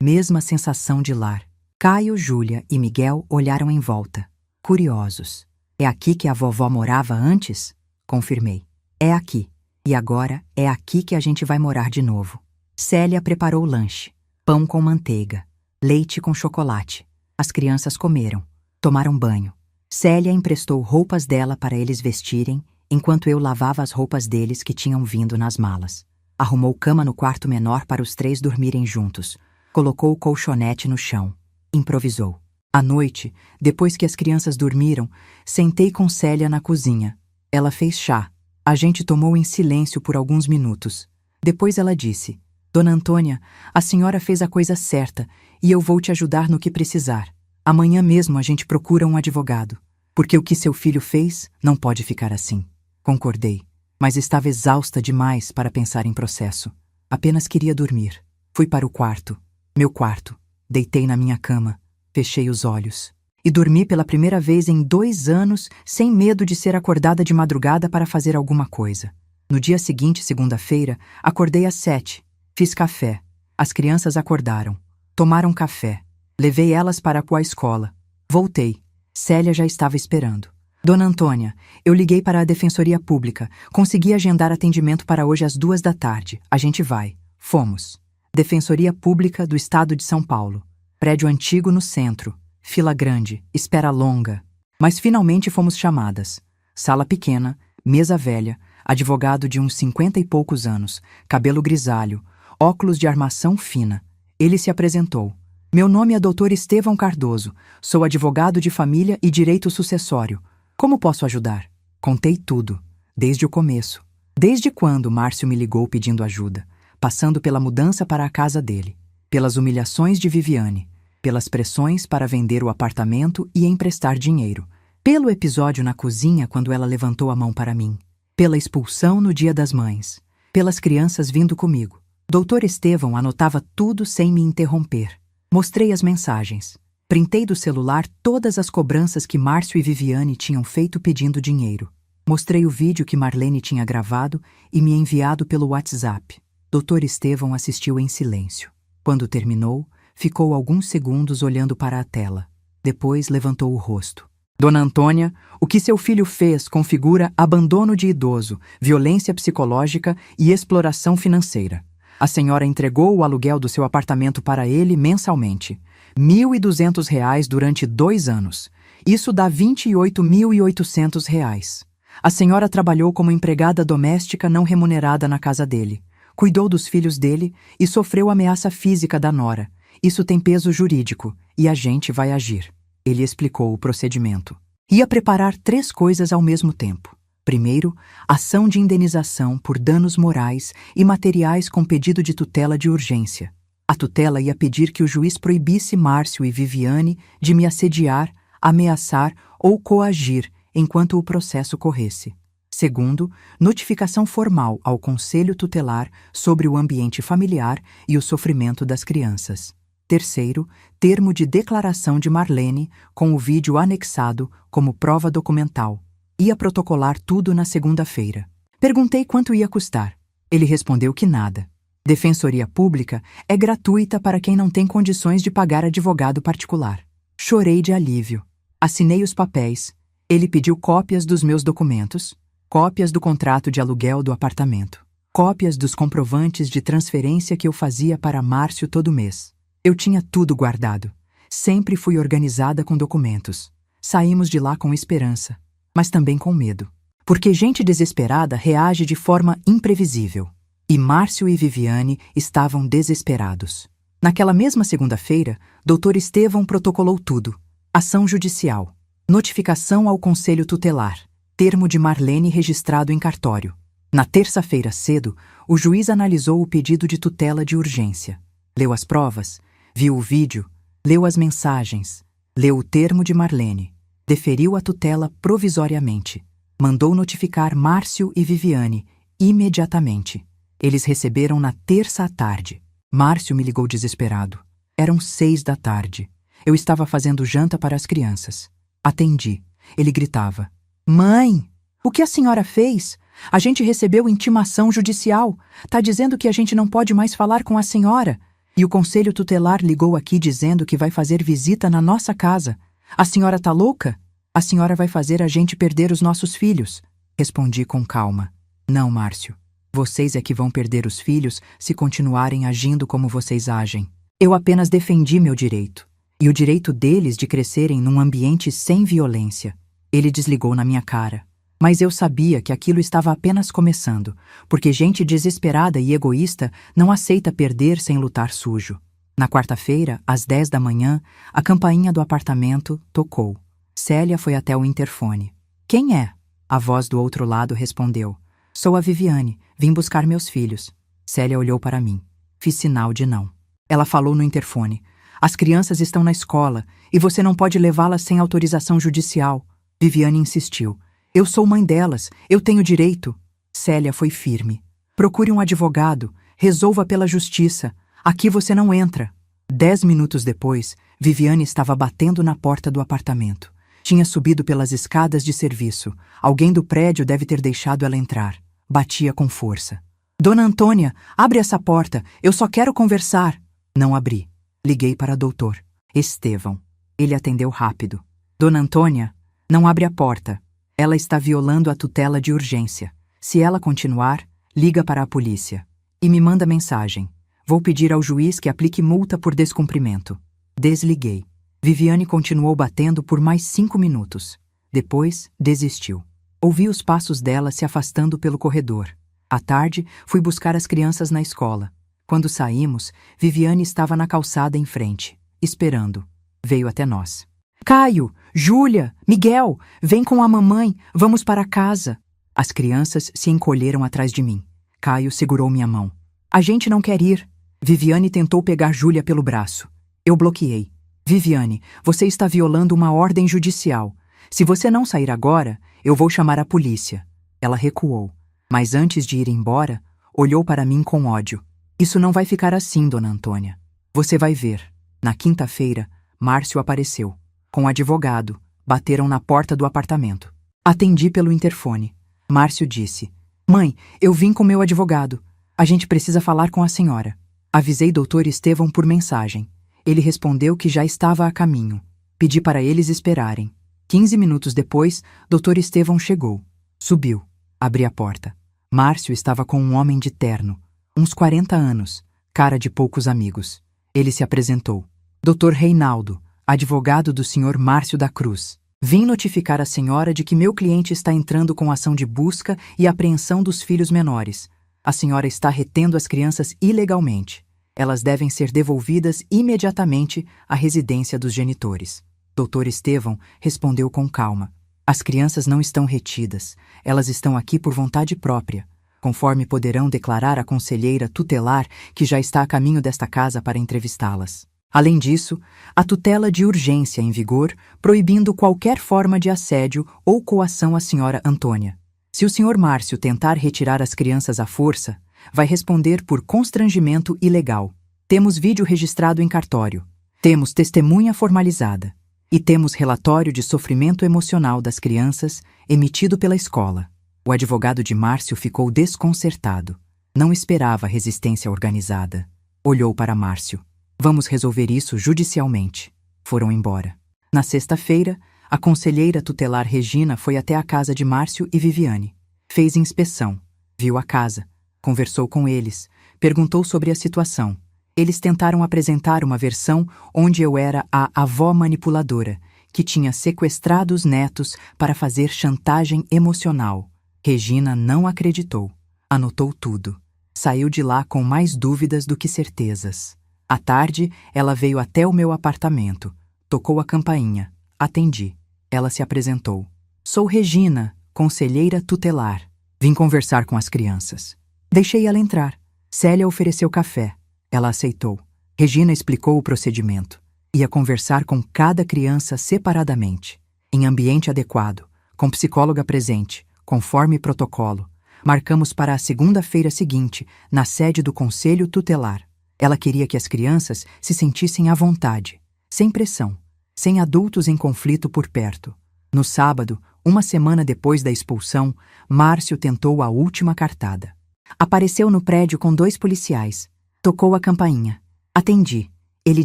mesma sensação de lar. Caio, Júlia e Miguel olharam em volta, curiosos. É aqui que a vovó morava antes? Confirmei. É aqui. E agora é aqui que a gente vai morar de novo. Célia preparou o lanche. Pão com manteiga, leite com chocolate. As crianças comeram, tomaram banho. Célia emprestou roupas dela para eles vestirem, enquanto eu lavava as roupas deles que tinham vindo nas malas. Arrumou cama no quarto menor para os 3 dormirem juntos. Colocou o colchonete no chão. Improvisou. À noite, depois que as crianças dormiram, sentei com Célia na cozinha. Ela fez chá. A gente tomou em silêncio por alguns minutos. Depois ela disse: Dona Antônia, a senhora fez a coisa certa e eu vou te ajudar no que precisar. Amanhã mesmo a gente procura um advogado. Porque o que seu filho fez não pode ficar assim. Concordei, mas estava exausta demais para pensar em processo. Apenas queria dormir. Fui para o quarto, meu quarto. Deitei na minha cama, fechei os olhos. E dormi pela primeira vez em 2 anos, sem medo de ser acordada de madrugada para fazer alguma coisa. No dia seguinte, segunda-feira, acordei às 7. Fiz café. As crianças acordaram. Tomaram café. Levei elas para a escola. Voltei. Célia já estava esperando. Dona Antônia, eu liguei para a Defensoria Pública. Consegui agendar atendimento para hoje às 2 da tarde. A gente vai. Fomos. Defensoria Pública do Estado de São Paulo. Prédio antigo no centro. Fila grande, espera longa. Mas finalmente fomos chamadas. Sala pequena, mesa velha, advogado de uns 50 e poucos anos, cabelo grisalho, óculos de armação fina. Ele se apresentou. Meu nome é Dr. Estevão Cardoso. Sou advogado de família e direito sucessório. Como posso ajudar? Contei tudo, desde o começo. Desde quando Márcio me ligou pedindo ajuda, passando pela mudança para a casa dele, pelas humilhações de Viviane, pelas pressões para vender o apartamento e emprestar dinheiro, pelo episódio na cozinha quando ela levantou a mão para mim, pela expulsão no Dia das Mães, pelas crianças vindo comigo. Dr. Estevão anotava tudo sem me interromper. Mostrei as mensagens. Printei do celular todas as cobranças que Márcio e Viviane tinham feito pedindo dinheiro. Mostrei o vídeo que Marlene tinha gravado e me enviado pelo WhatsApp. Dr. Estevão assistiu em silêncio. Quando terminou, ficou alguns segundos olhando para a tela. Depois levantou o rosto. Dona Antônia, o que seu filho fez configura abandono de idoso, violência psicológica e exploração financeira. A senhora entregou o aluguel do seu apartamento para ele mensalmente. R$ 1.200 durante 2 anos. Isso dá R$ 28.800. A senhora trabalhou como empregada doméstica não remunerada na casa dele. Cuidou dos filhos dele e sofreu ameaça física da nora. Isso tem peso jurídico e a gente vai agir. Ele explicou o procedimento. Ia preparar 3 coisas ao mesmo tempo. Primeiro, ação de indenização por danos morais e materiais com pedido de tutela de urgência. A tutela ia pedir que o juiz proibisse Márcio e Viviane de me assediar, ameaçar ou coagir enquanto o processo corresse. Segundo, notificação formal ao Conselho Tutelar sobre o ambiente familiar e o sofrimento das crianças. Terceiro, termo de declaração de Marlene, com o vídeo anexado como prova documental. Ia protocolar tudo na segunda-feira. Perguntei quanto ia custar. Ele respondeu que nada. Defensoria Pública é gratuita para quem não tem condições de pagar advogado particular. Chorei de alívio. Assinei os papéis. Ele pediu cópias dos meus documentos, cópias do contrato de aluguel do apartamento, cópias dos comprovantes de transferência que eu fazia para Márcio todo mês. Eu tinha tudo guardado. Sempre fui organizada com documentos. Saímos de lá com esperança, mas também com medo. Porque gente desesperada reage de forma imprevisível. E Márcio e Viviane estavam desesperados. Naquela mesma segunda-feira, Dr. Estevão protocolou tudo. Ação judicial. Notificação ao Conselho Tutelar. Termo de Marlene registrado em cartório. Na terça-feira cedo, o juiz analisou o pedido de tutela de urgência. Leu as provas, viu o vídeo, leu as mensagens, leu o termo de Marlene, deferiu a tutela provisoriamente. Mandou notificar Márcio e Viviane imediatamente. Eles receberam na terça à tarde. Márcio me ligou desesperado. Eram 6 da tarde. Eu estava fazendo janta para as crianças. Atendi. Ele gritava: Mãe, o que a senhora fez? A gente recebeu intimação judicial. Tá dizendo que a gente não pode mais falar com a senhora. E o conselho tutelar ligou aqui dizendo que vai fazer visita na nossa casa. A senhora tá louca? A senhora vai fazer a gente perder os nossos filhos. Respondi com calma. Não, Márcio. Vocês é que vão perder os filhos se continuarem agindo como vocês agem. Eu apenas defendi meu direito. E o direito deles de crescerem num ambiente sem violência. Ele desligou na minha cara. Mas eu sabia que aquilo estava apenas começando, porque gente desesperada e egoísta não aceita perder sem lutar sujo. Na quarta-feira, às 10 da manhã, a campainha do apartamento tocou. Célia foi até o interfone. Quem é? A voz do outro lado respondeu. Sou a Viviane, vim buscar meus filhos. Célia olhou para mim. Fiz sinal de não. Ela falou no interfone. As crianças estão na escola e você não pode levá-las sem autorização judicial. Viviane insistiu. Eu sou mãe delas, eu tenho direito. Célia foi firme. Procure um advogado, resolva pela justiça. Aqui você não entra. 10 minutos depois, Viviane estava batendo na porta do apartamento. Tinha subido pelas escadas de serviço. Alguém do prédio deve ter deixado ela entrar. Batia com força. Dona Antônia, abre essa porta, eu só quero conversar. Não abri. Liguei para doutor Estevão. Ele atendeu rápido. Dona Antônia, não abre a porta. Ela está violando a tutela de urgência. Se ela continuar, liga para a polícia. E me manda mensagem. Vou pedir ao juiz que aplique multa por descumprimento. Desliguei. Viviane continuou batendo por mais 5 minutos. Depois, desistiu. Ouvi os passos dela se afastando pelo corredor. À tarde, fui buscar as crianças na escola. Quando saímos, Viviane estava na calçada em frente, esperando. Veio até nós. Caio, Júlia, Miguel, vem com a mamãe, vamos para casa. As crianças se encolheram atrás de mim. Caio segurou minha mão. A gente não quer ir. Viviane tentou pegar Júlia pelo braço. Eu bloqueei. Viviane, você está violando uma ordem judicial. Se você não sair agora, eu vou chamar a polícia. Ela recuou. Mas antes de ir embora, olhou para mim com ódio. Isso não vai ficar assim, dona Antônia. Você vai ver. Na quinta-feira, Márcio apareceu. Com o advogado, bateram na porta do apartamento. Atendi pelo interfone. Márcio disse, mãe, eu vim com meu advogado. A gente precisa falar com a senhora. Avisei doutor Estevão por mensagem. Ele respondeu que já estava a caminho. Pedi para eles esperarem. 15 minutos depois, doutor Estevão chegou. Subiu. Abri a porta. Márcio estava com um homem de terno. Uns 40 anos. Cara de poucos amigos. Ele se apresentou. Doutor Reinaldo, advogado do senhor Márcio da Cruz. Vim notificar a senhora de que meu cliente está entrando com ação de busca e apreensão dos filhos menores. A senhora está retendo as crianças ilegalmente. Elas devem ser devolvidas imediatamente à residência dos genitores. Doutor Estevão respondeu com calma. As crianças não estão retidas. Elas estão aqui por vontade própria, conforme poderão declarar a conselheira tutelar que já está a caminho desta casa para entrevistá-las. Além disso, a tutela de urgência em vigor, proibindo qualquer forma de assédio ou coação à senhora Antônia. Se o senhor Márcio tentar retirar as crianças à força, vai responder por constrangimento ilegal. Temos vídeo registrado em cartório. Temos testemunha formalizada. E temos relatório de sofrimento emocional das crianças emitido pela escola. O advogado de Márcio ficou desconcertado. Não esperava resistência organizada. Olhou para Márcio. Vamos resolver isso judicialmente. Foram embora. Na sexta-feira, a conselheira tutelar Regina foi até a casa de Márcio e Viviane. Fez inspeção. Viu a casa. Conversou com eles. Perguntou sobre a situação. Eles tentaram apresentar uma versão onde eu era a avó manipuladora, que tinha sequestrado os netos para fazer chantagem emocional. Regina não acreditou. Anotou tudo. Saiu de lá com mais dúvidas do que certezas. À tarde, ela veio até o meu apartamento. Tocou a campainha. Atendi. Ela se apresentou. Sou Regina, conselheira tutelar. Vim conversar com as crianças. Deixei ela entrar. Célia ofereceu café. Ela aceitou. Regina explicou o procedimento. Ia conversar com cada criança separadamente, em ambiente adequado, com psicóloga presente, conforme protocolo. Marcamos para a segunda-feira seguinte, na sede do Conselho Tutelar. Ela queria que as crianças se sentissem à vontade, sem pressão, sem adultos em conflito por perto. No sábado, Uma semana depois da expulsão, Márcio tentou a última cartada. Apareceu no prédio com 2 policiais. Tocou a campainha. Atendi. Ele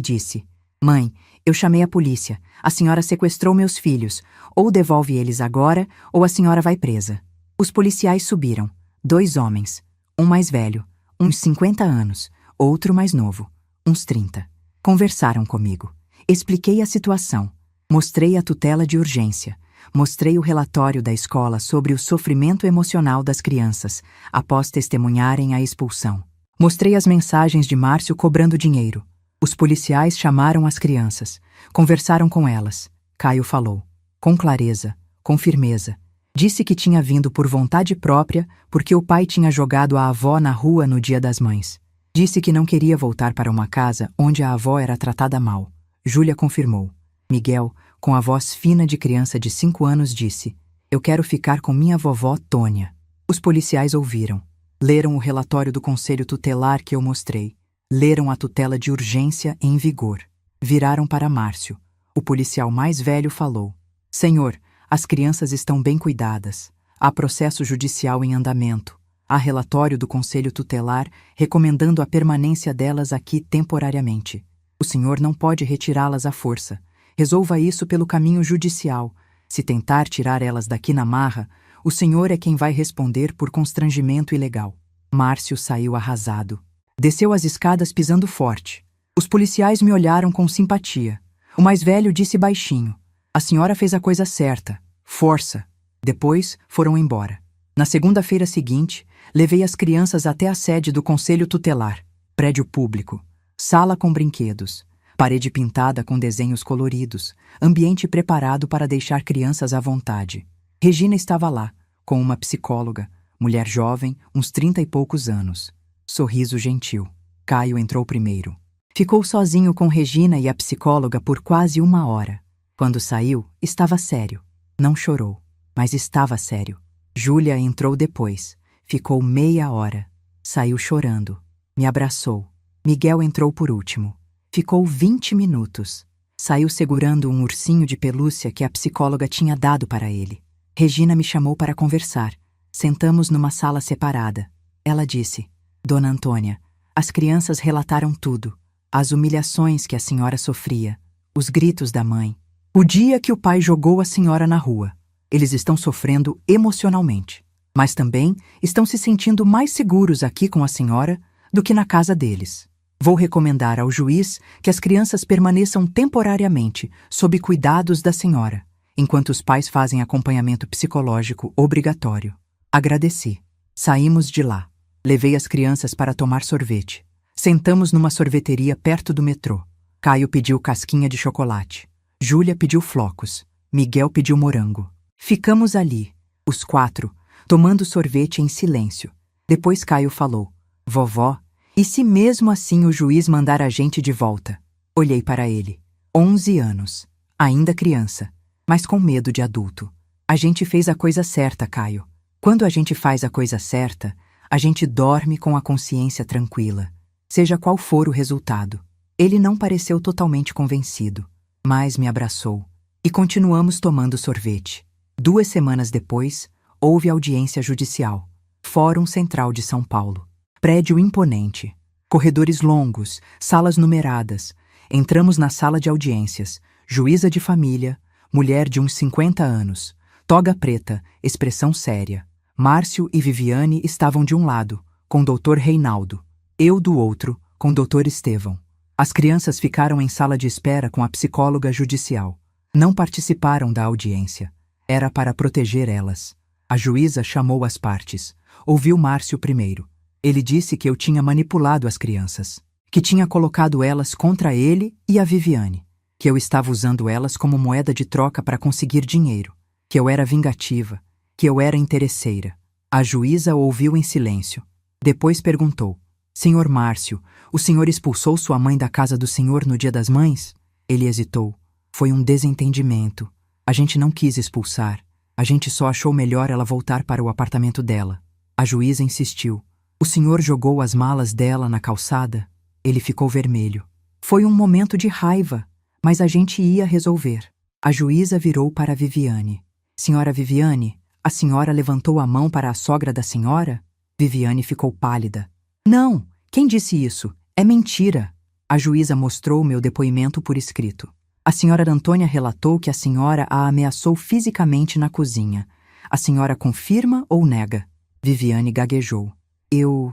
disse: "Mãe, eu chamei a polícia. A senhora sequestrou meus filhos. Ou devolve eles agora, ou a senhora vai presa." Os policiais subiram. 2 homens. Um mais velho, uns 50 anos. Outro mais novo, uns 30. Conversaram comigo. Expliquei a situação. Mostrei a tutela de urgência. Mostrei o relatório da escola sobre o sofrimento emocional das crianças após testemunharem a expulsão. Mostrei as mensagens de Márcio cobrando dinheiro. Os policiais chamaram as crianças. Conversaram com elas. Caio falou. Com clareza, com firmeza. Disse que tinha vindo por vontade própria porque o pai tinha jogado a avó na rua no Dia das Mães. Disse que não queria voltar para uma casa onde a avó era tratada mal. Júlia confirmou. Miguel, com a voz fina de criança de 5 anos, disse: "Eu quero ficar com minha vovó Tônia." Os policiais ouviram. Leram o relatório do conselho tutelar que eu mostrei. Leram a tutela de urgência em vigor. Viraram para Márcio. O policial mais velho falou: "Senhor, as crianças estão bem cuidadas. Há processo judicial em andamento. Há relatório do conselho tutelar recomendando a permanência delas aqui temporariamente. O senhor não pode retirá-las à força. Resolva isso pelo caminho judicial. Se tentar tirar elas daqui na marra, o senhor é quem vai responder por constrangimento ilegal." Márcio saiu arrasado. Desceu as escadas pisando forte. Os policiais me olharam com simpatia. O mais velho disse baixinho: "A senhora fez a coisa certa. Força." Depois foram embora. Na segunda-feira seguinte, levei as crianças até a sede do Conselho Tutelar. Prédio público. Sala com brinquedos. Parede pintada com desenhos coloridos. Ambiente preparado para deixar crianças à vontade. Regina estava lá, com uma psicóloga, mulher jovem, uns 30 e poucos anos. Sorriso gentil. Caio entrou primeiro. Ficou sozinho com Regina e a psicóloga por quase 1 hora. Quando saiu, estava sério. Não chorou, mas estava sério. Júlia entrou depois. Ficou meia hora. Saiu chorando. Me abraçou. Miguel entrou por último. Ficou 20 minutos. Saiu segurando um ursinho de pelúcia que a psicóloga tinha dado para ele. Regina me chamou para conversar. Sentamos numa sala separada. Ela disse: "Dona Antônia, as crianças relataram tudo. As humilhações que a senhora sofria. Os gritos da mãe. O dia que o pai jogou a senhora na rua. Eles estão sofrendo emocionalmente. Mas também estão se sentindo mais seguros aqui com a senhora do que na casa deles. Vou recomendar ao juiz que as crianças permaneçam temporariamente sob cuidados da senhora, enquanto os pais fazem acompanhamento psicológico obrigatório." Agradeci. Saímos de lá. Levei as crianças para tomar sorvete. Sentamos numa sorveteria perto do metrô. Caio pediu casquinha de chocolate. Júlia pediu flocos. Miguel pediu morango. Ficamos ali, os 4, tomando sorvete em silêncio. Depois Caio falou: "Vovó, e se mesmo assim o juiz mandar a gente de volta?" Olhei para ele. 11 anos. Ainda criança, mas com medo de adulto. "A gente fez a coisa certa, Caio. Quando a gente faz a coisa certa, a gente dorme com a consciência tranquila, seja qual for o resultado." Ele não pareceu totalmente convencido, mas me abraçou. E continuamos tomando sorvete. 2 semanas depois, houve audiência judicial. Fórum Central de São Paulo. Prédio imponente. Corredores longos, salas numeradas. Entramos na sala de audiências. Juíza de família, mulher de uns 50 anos. Toga preta, expressão séria. Márcio e Viviane estavam de um lado, com Dr. Reinaldo. Eu do outro, com Dr. Estevão. As crianças ficaram em sala de espera com a psicóloga judicial. Não participaram da audiência. Era para proteger elas. A juíza chamou as partes. Ouviu Márcio primeiro. Ele disse que eu tinha manipulado as crianças, que tinha colocado elas contra ele e a Viviane, que eu estava usando elas como moeda de troca para conseguir dinheiro, que eu era vingativa, que eu era interesseira. A juíza ouviu em silêncio. Depois perguntou: "Senhor Márcio, o senhor expulsou sua mãe da casa do senhor no Dia das Mães?" Ele hesitou. "Foi um desentendimento. A gente não quis expulsar. A gente só achou melhor ela voltar para o apartamento dela." A juíza insistiu: "O senhor jogou as malas dela na calçada?" Ele ficou vermelho. Foi um momento de raiva, mas a gente ia resolver. A juíza virou para a Viviane. Senhora Viviane, a senhora levantou a mão para a sogra da senhora? Viviane ficou pálida. Não, quem disse isso? É mentira. A juíza mostrou meu depoimento por escrito. A senhora Antônia relatou que a senhora a ameaçou fisicamente na cozinha. A senhora confirma ou nega? Viviane gaguejou. Eu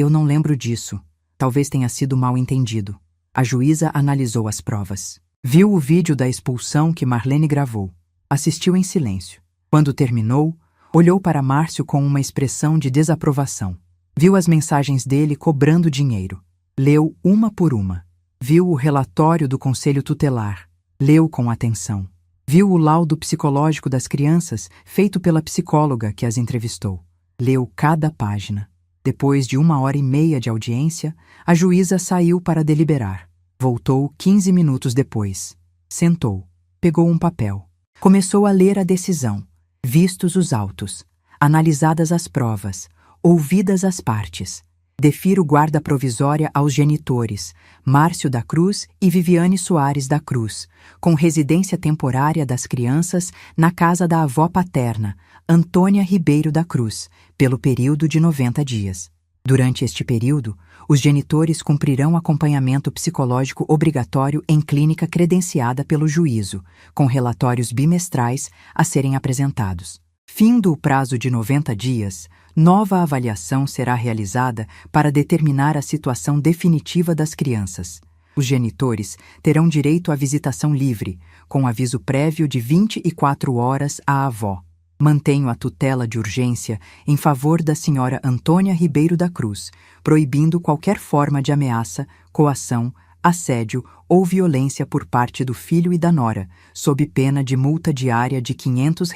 não lembro disso. Talvez tenha sido mal entendido. A juíza analisou as provas. Viu o vídeo da expulsão que Marlene gravou. Assistiu em silêncio. Quando terminou, olhou para Márcio com uma expressão de desaprovação. Viu as mensagens dele cobrando dinheiro. Leu uma por uma. Viu o relatório do Conselho Tutelar. Leu com atenção. Viu o laudo psicológico das crianças feito pela psicóloga que as entrevistou. Leu cada página. Depois de 1h30 de audiência, a juíza saiu para deliberar. Voltou 15 minutos depois. Sentou. Pegou um papel. Começou a ler a decisão. Vistos os autos. Analisadas as provas. Ouvidas as partes. Defiro guarda provisória aos genitores, Márcio da Cruz e Viviane Soares da Cruz, com residência temporária das crianças na casa da avó paterna, Antônia Ribeiro da Cruz, pelo período de 90 dias. Durante este período, os genitores cumprirão acompanhamento psicológico obrigatório em clínica credenciada pelo juízo, com relatórios bimestrais a serem apresentados. Findo o prazo de 90 dias, nova avaliação será realizada para determinar a situação definitiva das crianças. Os genitores terão direito à visitação livre, com aviso prévio de 24 horas à avó. Mantenho a tutela de urgência em favor da senhora Antônia Ribeiro da Cruz, proibindo qualquer forma de ameaça, coação, assédio ou violência por parte do filho e da nora, sob pena de multa diária de R$ 500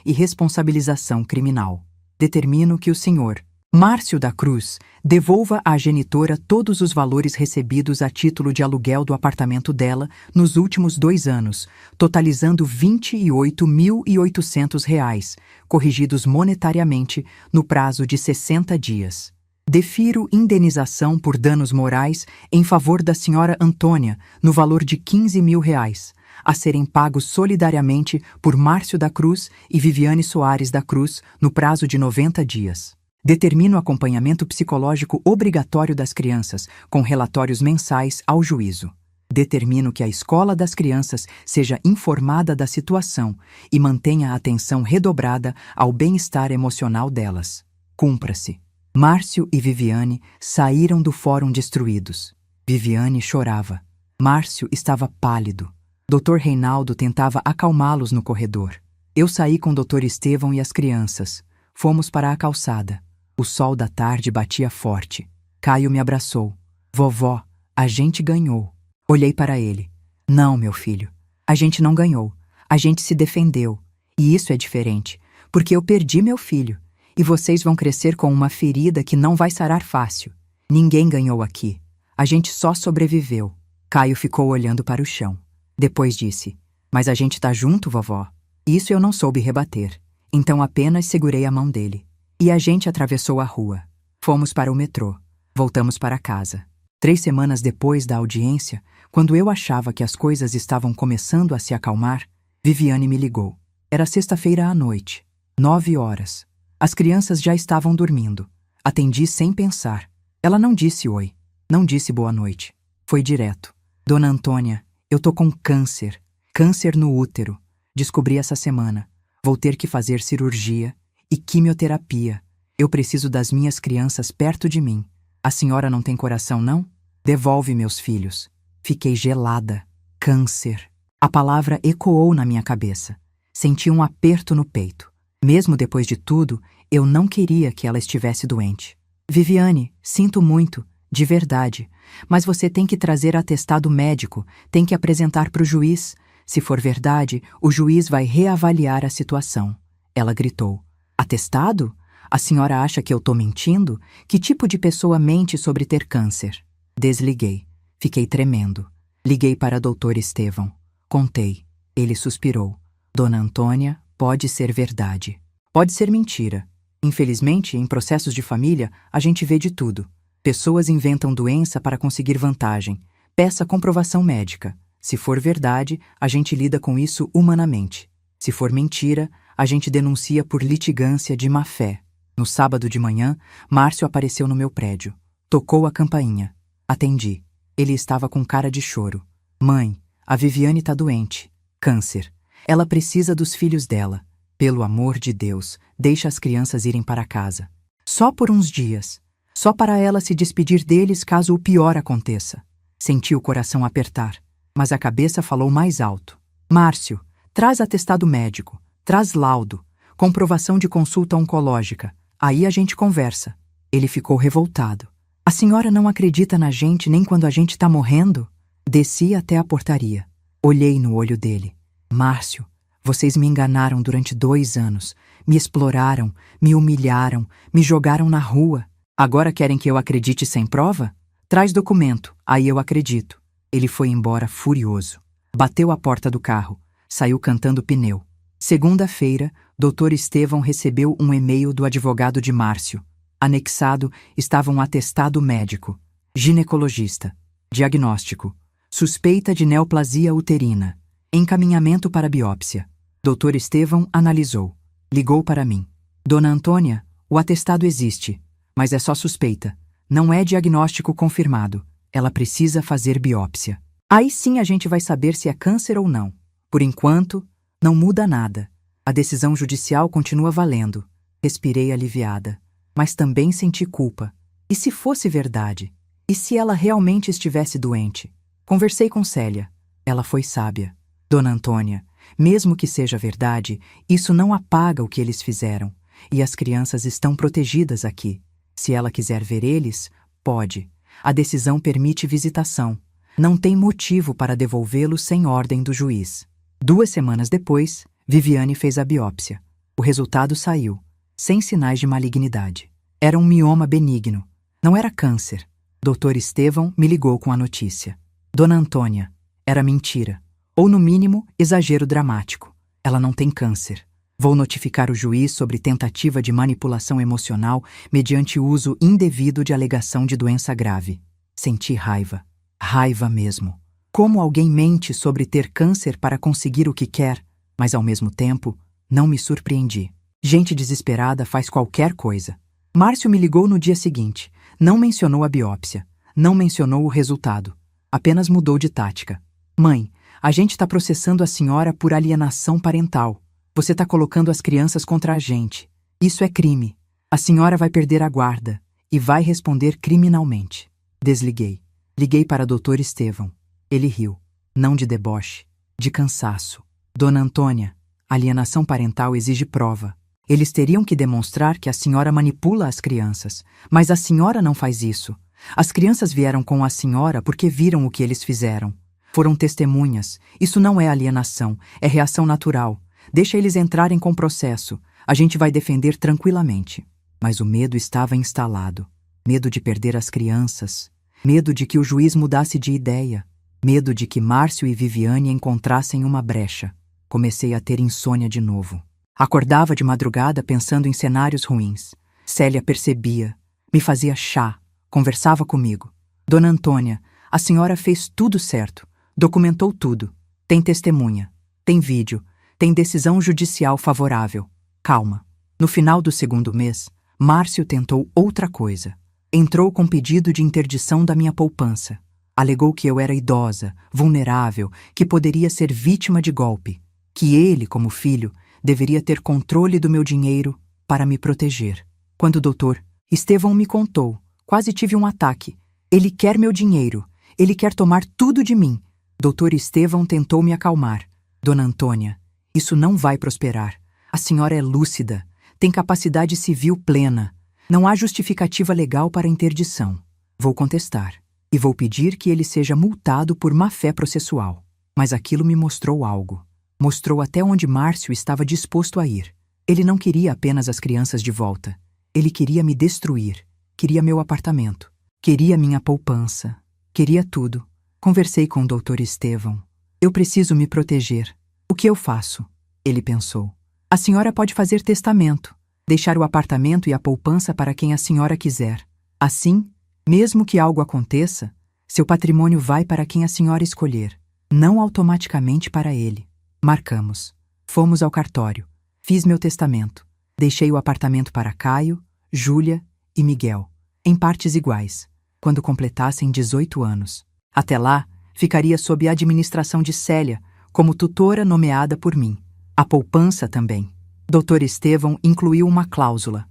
e responsabilização criminal. Determino que o senhor Márcio da Cruz devolva à genitora todos os valores recebidos a título de aluguel do apartamento dela nos últimos 2 anos, totalizando R$ 28.800, corrigidos monetariamente no prazo de 60 dias. Defiro indenização por danos morais em favor da senhora Antônia, no valor de R$ 15.000, a serem pagos solidariamente por Márcio da Cruz e Viviane Soares da Cruz, no prazo de 90 dias. Determino acompanhamento psicológico obrigatório das crianças, com relatórios mensais ao juízo. Determino que a escola das crianças seja informada da situação e mantenha a atenção redobrada ao bem-estar emocional delas. Cumpra-se. Márcio e Viviane saíram do fórum destruídos. Viviane chorava. Márcio estava pálido. Dr. Reinaldo tentava acalmá-los no corredor. Eu saí com o Dr. Estevão e as crianças. Fomos para a calçada. O sol da tarde batia forte. Caio me abraçou. Vovó, a gente ganhou. Olhei para ele. Não, meu filho. A gente não ganhou. A gente se defendeu. E isso é diferente, porque eu perdi meu filho. E vocês vão crescer com uma ferida que não vai sarar fácil. Ninguém ganhou aqui. A gente só sobreviveu. Caio ficou olhando para o chão. Depois disse, mas a gente tá junto, vovó. Isso eu não soube rebater. Então apenas segurei a mão dele. E a gente atravessou a rua. Fomos para o metrô. Voltamos para casa. 3 semanas depois da audiência, quando eu achava que as coisas estavam começando a se acalmar, Viviane me ligou. Era sexta-feira à noite. 9 horas. As crianças já estavam dormindo. Atendi sem pensar. Ela não disse oi. Não disse boa noite. Foi direto. Dona Antônia, eu tô com câncer. Câncer no útero. Descobri essa semana. Vou ter que fazer cirurgia e quimioterapia. Eu preciso das minhas crianças perto de mim. A senhora não tem coração, não? Devolve meus filhos. Fiquei gelada. Câncer. A palavra ecoou na minha cabeça. Senti um aperto no peito. Mesmo depois de tudo, eu não queria que ela estivesse doente. Viviane, sinto muito, de verdade, mas você tem que trazer atestado médico, tem que apresentar para o juiz. Se for verdade, o juiz vai reavaliar a situação. Ela gritou. Atestado? A senhora acha que eu tô mentindo? Que tipo de pessoa mente sobre ter câncer? Desliguei. Fiquei tremendo. Liguei para Dr. Estevão. Contei. Ele suspirou. Dona Antônia, pode ser verdade. Pode ser mentira. Infelizmente, em processos de família, a gente vê de tudo. Pessoas inventam doença para conseguir vantagem. Peça comprovação médica. Se for verdade, a gente lida com isso humanamente. Se for mentira, a gente denuncia por litigância de má-fé. No sábado de manhã, Márcio apareceu no meu prédio. Tocou a campainha. Atendi. Ele estava com cara de choro. Mãe, a Viviane tá doente. Câncer. Ela precisa dos filhos dela. Pelo amor de Deus, deixa as crianças irem para casa. Só por uns dias. Só para ela se despedir deles caso o pior aconteça. Senti o coração apertar, mas a cabeça falou mais alto. Márcio, traz atestado médico, traz laudo, comprovação de consulta oncológica. Aí a gente conversa. Ele ficou revoltado. A senhora não acredita na gente nem quando a gente tá morrendo? Desci até a portaria. Olhei no olho dele. Márcio, vocês me enganaram durante 2 anos. Me exploraram, me humilharam, me jogaram na rua. Agora querem que eu acredite sem prova? Traz documento, aí eu acredito. Ele foi embora furioso. Bateu a porta do carro. Saiu cantando pneu. Segunda-feira, Dr. Estevão recebeu um e-mail do advogado de Márcio. Anexado estava um atestado médico. Ginecologista. Diagnóstico. Suspeita de neoplasia uterina. Encaminhamento para biópsia. Dr. Estevão analisou. Ligou para mim. Dona Antônia, o atestado existe, mas é só suspeita. Não é diagnóstico confirmado. Ela precisa fazer biópsia. Aí sim a gente vai saber se é câncer ou não. Por enquanto, não muda nada. A decisão judicial continua valendo. Respirei aliviada. Mas também senti culpa. E se fosse verdade? E se ela realmente estivesse doente? Conversei com Célia. Ela foi sábia. Dona Antônia, mesmo que seja verdade, isso não apaga o que eles fizeram. E as crianças estão protegidas aqui. Se ela quiser ver eles, pode. A decisão permite visitação. Não tem motivo para devolvê-los sem ordem do juiz. 2 semanas depois, Viviane fez a biópsia. O resultado saiu, sem sinais de malignidade. Era um mioma benigno. Não era câncer. Dr. Estevão me ligou com a notícia. Dona Antônia, era mentira. Ou, no mínimo, exagero dramático. Ela não tem câncer. Vou notificar o juiz sobre tentativa de manipulação emocional mediante uso indevido de alegação de doença grave. Senti raiva. Raiva mesmo. Como alguém mente sobre ter câncer para conseguir o que quer, mas ao mesmo tempo, não me surpreendi. Gente desesperada faz qualquer coisa. Márcio me ligou no dia seguinte. Não mencionou a biópsia. Não mencionou o resultado. Apenas mudou de tática. Mãe, a gente está processando a senhora por alienação parental. Você está colocando as crianças contra a gente. Isso é crime. A senhora vai perder a guarda e vai responder criminalmente. Desliguei. Liguei para Dr. Estevão. Ele riu. Não de deboche, de cansaço. Dona Antônia, alienação parental exige prova. Eles teriam que demonstrar que a senhora manipula as crianças, mas a senhora não faz isso. As crianças vieram com a senhora porque viram o que eles fizeram. Foram testemunhas. Isso não é alienação, é reação natural. Deixa eles entrarem com o processo. A gente vai defender tranquilamente. Mas o medo estava instalado. Medo de perder as crianças. Medo de que o juiz mudasse de ideia. Medo de que Márcio e Viviane encontrassem uma brecha. Comecei a ter insônia de novo. Acordava de madrugada pensando em cenários ruins. Célia percebia. Me fazia chá. Conversava comigo. Dona Antônia, a senhora fez tudo certo. Documentou tudo. Tem testemunha. Tem vídeo. Tem decisão judicial favorável. Calma. No final do 2º mês, Márcio tentou outra coisa. Entrou com pedido de interdição da minha poupança. Alegou que eu era idosa, vulnerável, que poderia ser vítima de golpe. Que ele, como filho, deveria ter controle do meu dinheiro para me proteger. Quando o doutor Estevão me contou, quase tive um ataque. Ele quer meu dinheiro. Ele quer tomar tudo de mim. Dr. Estevão tentou me acalmar. Dona Antônia, isso não vai prosperar. A senhora é lúcida, tem capacidade civil plena. Não há justificativa legal para a interdição. Vou contestar. E vou pedir que ele seja multado por má-fé processual. Mas aquilo me mostrou algo. Mostrou até onde Márcio estava disposto a ir. Ele não queria apenas as crianças de volta. Ele queria me destruir. Queria meu apartamento. Queria minha poupança. Queria tudo. Conversei com o Dr. Estevão. Eu preciso me proteger. O que eu faço? Ele pensou. A senhora pode fazer testamento. Deixar o apartamento e a poupança para quem a senhora quiser. Assim, mesmo que algo aconteça, seu patrimônio vai para quem a senhora escolher, não automaticamente para ele. Marcamos. Fomos ao cartório. Fiz meu testamento. Deixei o apartamento para Caio, Júlia e Miguel, em partes iguais, quando completassem 18 anos. Até lá, ficaria sob a administração de Célia, como tutora nomeada por mim. A poupança também. Dr. Estevão incluiu uma cláusula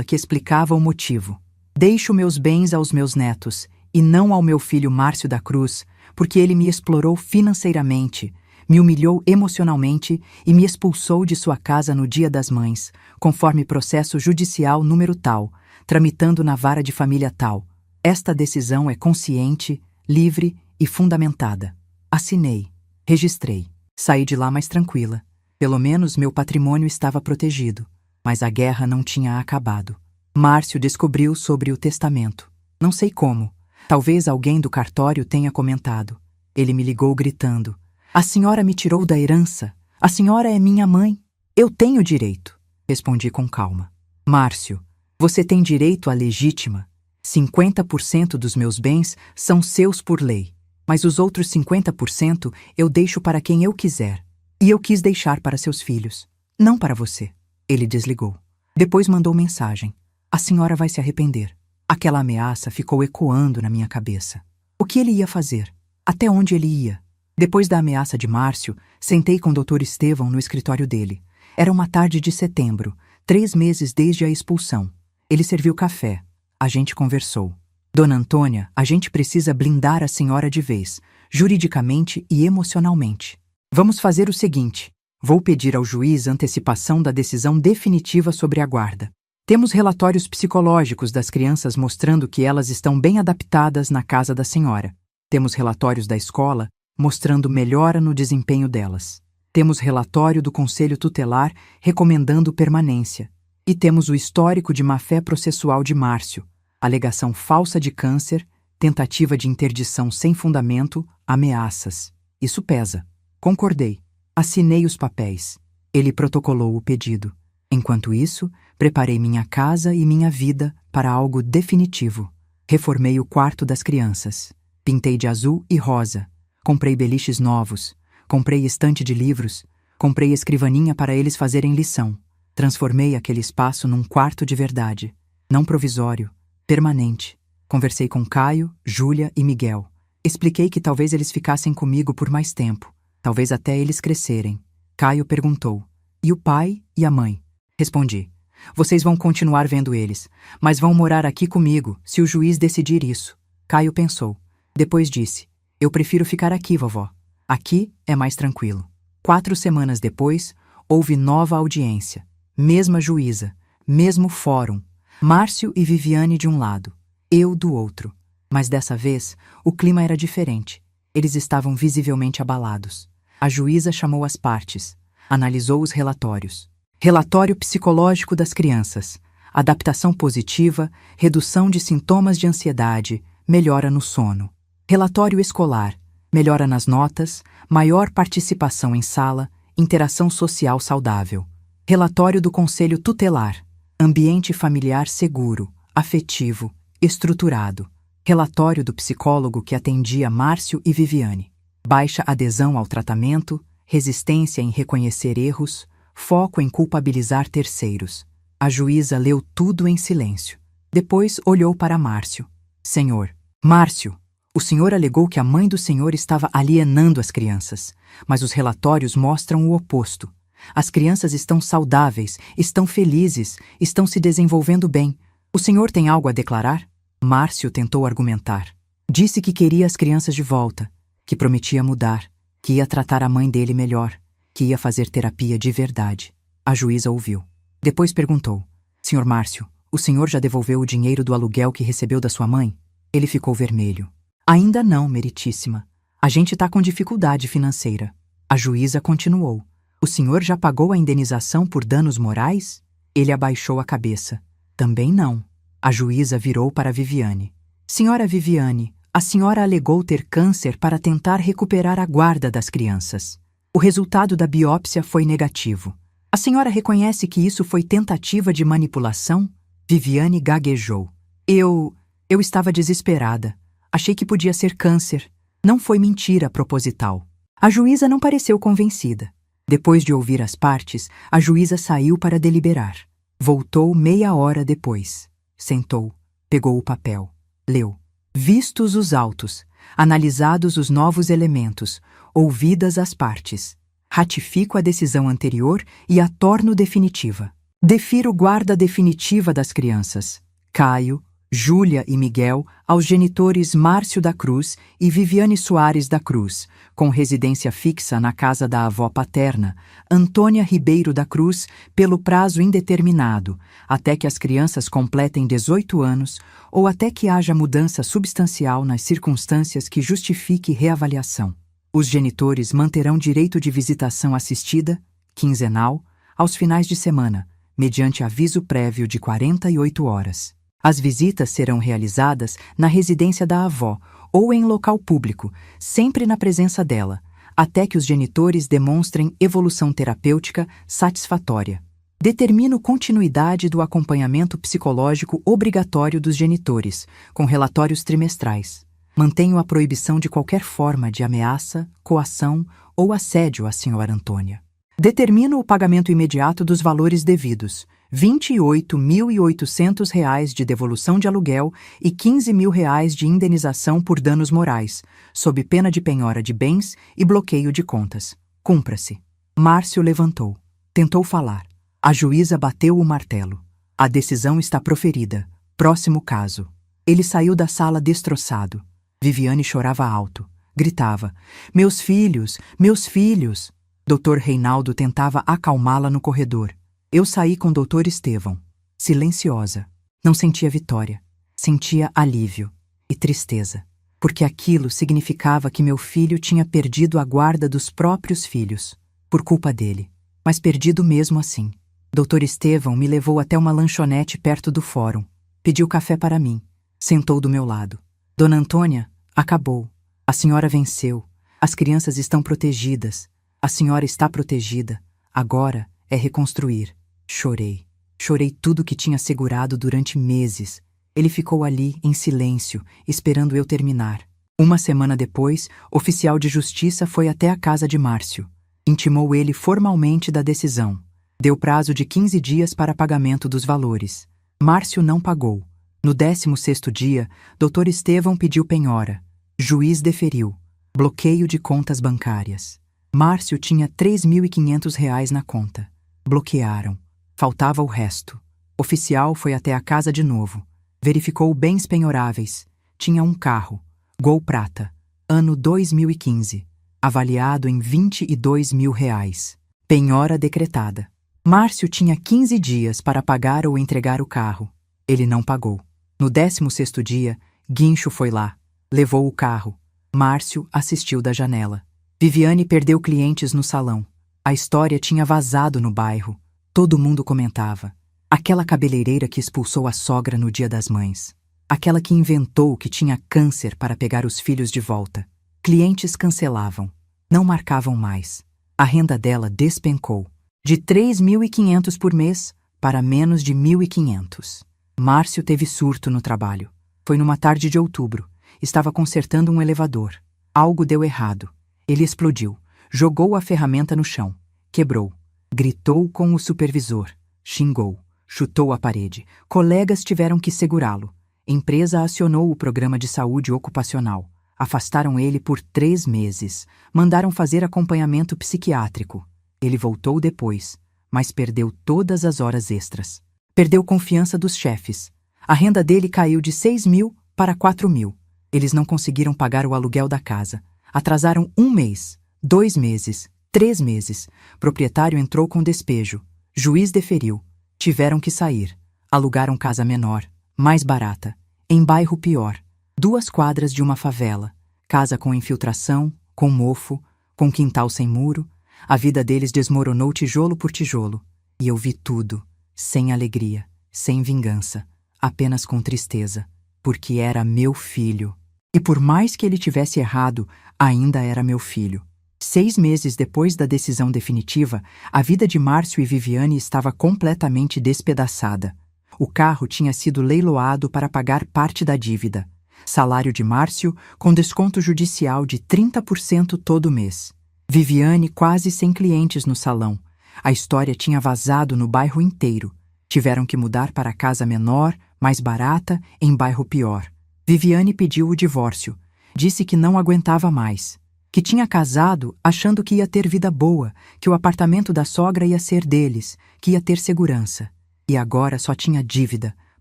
que explicava o motivo. Deixo meus bens aos meus netos, e não ao meu filho Márcio da Cruz, porque ele me explorou financeiramente, me humilhou emocionalmente e me expulsou de sua casa no Dia das Mães, conforme processo judicial número tal, tramitando na vara de família tal. Esta decisão é consciente, livre e fundamentada. Assinei, registrei. Saí de lá mais tranquila. Pelo menos meu patrimônio estava protegido, mas a guerra não tinha acabado. Márcio descobriu sobre o testamento. Não sei como. Talvez alguém do cartório tenha comentado. Ele me ligou gritando: "A senhora me tirou da herança. A senhora é minha mãe. Eu tenho direito." Respondi com calma: "Márcio, você tem direito à legítima. 50% dos meus bens são seus por lei, mas os outros 50% eu deixo para quem eu quiser. E eu quis deixar para seus filhos, não para você." Ele desligou. Depois mandou mensagem: "A senhora vai se arrepender." Aquela ameaça ficou ecoando na minha cabeça. O que ele ia fazer? Até onde ele ia? Depois da ameaça de Márcio, sentei com o Dr. Estevão no escritório dele. Era uma tarde de setembro, 3 meses desde a expulsão. Ele serviu café. A gente conversou. "Dona Antônia, a gente precisa blindar a senhora de vez, juridicamente e emocionalmente. Vamos fazer o seguinte: vou pedir ao juiz antecipação da decisão definitiva sobre a guarda. Temos relatórios psicológicos das crianças mostrando que elas estão bem adaptadas na casa da senhora. Temos relatórios da escola mostrando melhora no desempenho delas. Temos relatório do Conselho Tutelar recomendando permanência. E temos o histórico de má-fé processual de Márcio, alegação falsa de câncer, tentativa de interdição sem fundamento, ameaças. Isso pesa." Concordei. Assinei os papéis. Ele protocolou o pedido. Enquanto isso, preparei minha casa e minha vida para algo definitivo. Reformei o quarto das crianças. Pintei de azul e rosa. Comprei beliches novos. Comprei estante de livros. Comprei escrivaninha para eles fazerem lição. Transformei aquele espaço num quarto de verdade. Não provisório, permanente. Conversei com Caio, Júlia e Miguel. Expliquei que talvez eles ficassem comigo por mais tempo. Talvez até eles crescerem. Caio perguntou: "E o pai e a mãe?" Respondi: "Vocês vão continuar vendo eles, mas vão morar aqui comigo, se o juiz decidir isso." Caio pensou. Depois disse: "Eu prefiro ficar aqui, vovó. Aqui é mais tranquilo." 4 semanas depois, houve nova audiência. Mesma juíza, mesmo fórum. Márcio e Viviane de um lado, eu do outro. Mas dessa vez, o clima era diferente. Eles estavam visivelmente abalados. A juíza chamou as partes, analisou os relatórios. Relatório psicológico das crianças. Adaptação positiva, redução de sintomas de ansiedade, melhora no sono. Relatório escolar. Melhora nas notas, maior participação em sala, interação social saudável. Relatório do Conselho Tutelar. Ambiente familiar seguro, afetivo, estruturado. Relatório do psicólogo que atendia Márcio e Viviane. Baixa adesão ao tratamento, resistência em reconhecer erros, foco em culpabilizar terceiros. A juíza leu tudo em silêncio. Depois olhou para Márcio. "Senhor, Márcio, o senhor alegou que a mãe do senhor estava alienando as crianças, mas os relatórios mostram o oposto. As crianças estão saudáveis, estão felizes, estão se desenvolvendo bem. O senhor tem algo a declarar?" Márcio tentou argumentar. Disse que queria as crianças de volta, que prometia mudar, que ia tratar a mãe dele melhor, que ia fazer terapia de verdade. A juíza ouviu. Depois perguntou: "Senhor Márcio, o senhor já devolveu o dinheiro do aluguel que recebeu da sua mãe?" Ele ficou vermelho. "Ainda não, meritíssima. A gente está com dificuldade financeira." A juíza continuou: "O senhor já pagou a indenização por danos morais?" Ele abaixou a cabeça. "Também não." A juíza virou para Viviane. "Senhora Viviane, a senhora alegou ter câncer para tentar recuperar a guarda das crianças. O resultado da biópsia foi negativo. A senhora reconhece que isso foi tentativa de manipulação?" Viviane gaguejou. Eu estava desesperada. Achei que podia ser câncer. Não foi mentira proposital." A juíza não pareceu convencida. Depois de ouvir as partes, a juíza saiu para deliberar. Voltou meia hora depois. Sentou, pegou o papel, leu. Vistos os autos, analisados os novos elementos, ouvidas as partes, ratifico a decisão anterior e a torno definitiva. Defiro guarda definitiva das crianças, Caio, Júlia e Miguel, aos genitores Márcio da Cruz e Viviane Soares da Cruz, com residência fixa na casa da avó paterna, Antônia Ribeiro da Cruz, pelo prazo indeterminado, até que as crianças completem 18 anos ou até que haja mudança substancial nas circunstâncias que justifique reavaliação. Os genitores manterão direito de visitação assistida, quinzenal, aos finais de semana, mediante aviso prévio de 48 horas. As visitas serão realizadas na residência da avó ou em local público, sempre na presença dela, até que os genitores demonstrem evolução terapêutica satisfatória. Determino continuidade do acompanhamento psicológico obrigatório dos genitores, com relatórios trimestrais. Mantenho a proibição de qualquer forma de ameaça, coação ou assédio à senhora Antônia. Determino o pagamento imediato dos valores devidos, R$ 28.800 de devolução de aluguel e R$ 15.000 de indenização por danos morais, sob pena de penhora de bens e bloqueio de contas. Cumpra-se. Márcio levantou. Tentou falar. A juíza bateu o martelo. A decisão está proferida. Próximo caso. Ele saiu da sala destroçado. Viviane chorava alto. Gritava: Meus filhos! Meus filhos! Dr. Reinaldo tentava acalmá-la no corredor. Eu saí com o Dr. Estevão. Silenciosa. Não sentia vitória. Sentia alívio e tristeza, porque aquilo significava que meu filho tinha perdido a guarda dos próprios filhos, por culpa dele, mas perdido mesmo assim. Dr. Estevão me levou até uma lanchonete perto do fórum. Pediu café para mim. Sentou do meu lado. Dona Antônia, acabou. A senhora venceu. As crianças estão protegidas. A senhora está protegida. Agora é reconstruir. Chorei. Chorei tudo que tinha segurado durante meses. Ele ficou ali, em silêncio, esperando eu terminar. Uma semana depois, oficial de justiça foi até a casa de Márcio. Intimou ele formalmente da decisão. Deu prazo de 15 dias para pagamento dos valores. Márcio não pagou. No 16º dia, Dr. Estevão pediu penhora. Juiz deferiu. Bloqueio de contas bancárias. Márcio tinha R$ 3.500 na conta. Bloquearam. Faltava o resto. Oficial foi até a casa de novo. Verificou bens penhoráveis. Tinha um carro. Gol prata. Ano 2015. Avaliado em R$ 22.000. Penhora decretada. Márcio tinha 15 dias para pagar ou entregar o carro. Ele não pagou. No 16º dia, Guincho foi lá. Levou o carro. Márcio assistiu da janela. Viviane perdeu clientes no salão. A história tinha vazado no bairro. Todo mundo comentava. Aquela cabeleireira que expulsou a sogra no Dia das Mães. Aquela que inventou que tinha câncer para pegar os filhos de volta. Clientes cancelavam. Não marcavam mais. A renda dela despencou. De R$ 3.500 por mês para menos de R$ 1.500. Márcio teve surto no trabalho. Foi numa tarde de outubro. Estava consertando um elevador. Algo deu errado. Ele explodiu. Jogou a ferramenta no chão. Quebrou. Gritou com o supervisor. Xingou. Chutou a parede. Colegas tiveram que segurá-lo. Empresa acionou o programa de saúde ocupacional. Afastaram ele por 3 meses. Mandaram fazer acompanhamento psiquiátrico. Ele voltou depois, mas perdeu todas as horas extras. Perdeu confiança dos chefes. A renda dele caiu de 6.000 para 4.000. Eles não conseguiram pagar o aluguel da casa. Atrasaram 1 mês, 2 meses, 3 meses. Proprietário entrou com despejo. Juiz deferiu. Tiveram que sair. Alugaram casa menor, mais barata, em bairro pior. 2 quadras de uma favela. Casa com infiltração, com mofo, com quintal sem muro. A vida deles desmoronou tijolo por tijolo. E eu vi tudo, sem alegria, sem vingança, apenas com tristeza, porque era meu filho. E por mais que ele tivesse errado, ainda era meu filho. 6 meses depois da decisão definitiva, a vida de Márcio e Viviane estava completamente despedaçada. O carro tinha sido leiloado para pagar parte da dívida. Salário de Márcio com desconto judicial de 30% todo mês. Viviane quase sem clientes no salão. A história tinha vazado no bairro inteiro. Tiveram que mudar para casa menor, mais barata, em bairro pior. Viviane pediu o divórcio. Disse que não aguentava mais. Que tinha casado achando que ia ter vida boa, que o apartamento da sogra ia ser deles, que ia ter segurança. E agora só tinha dívida,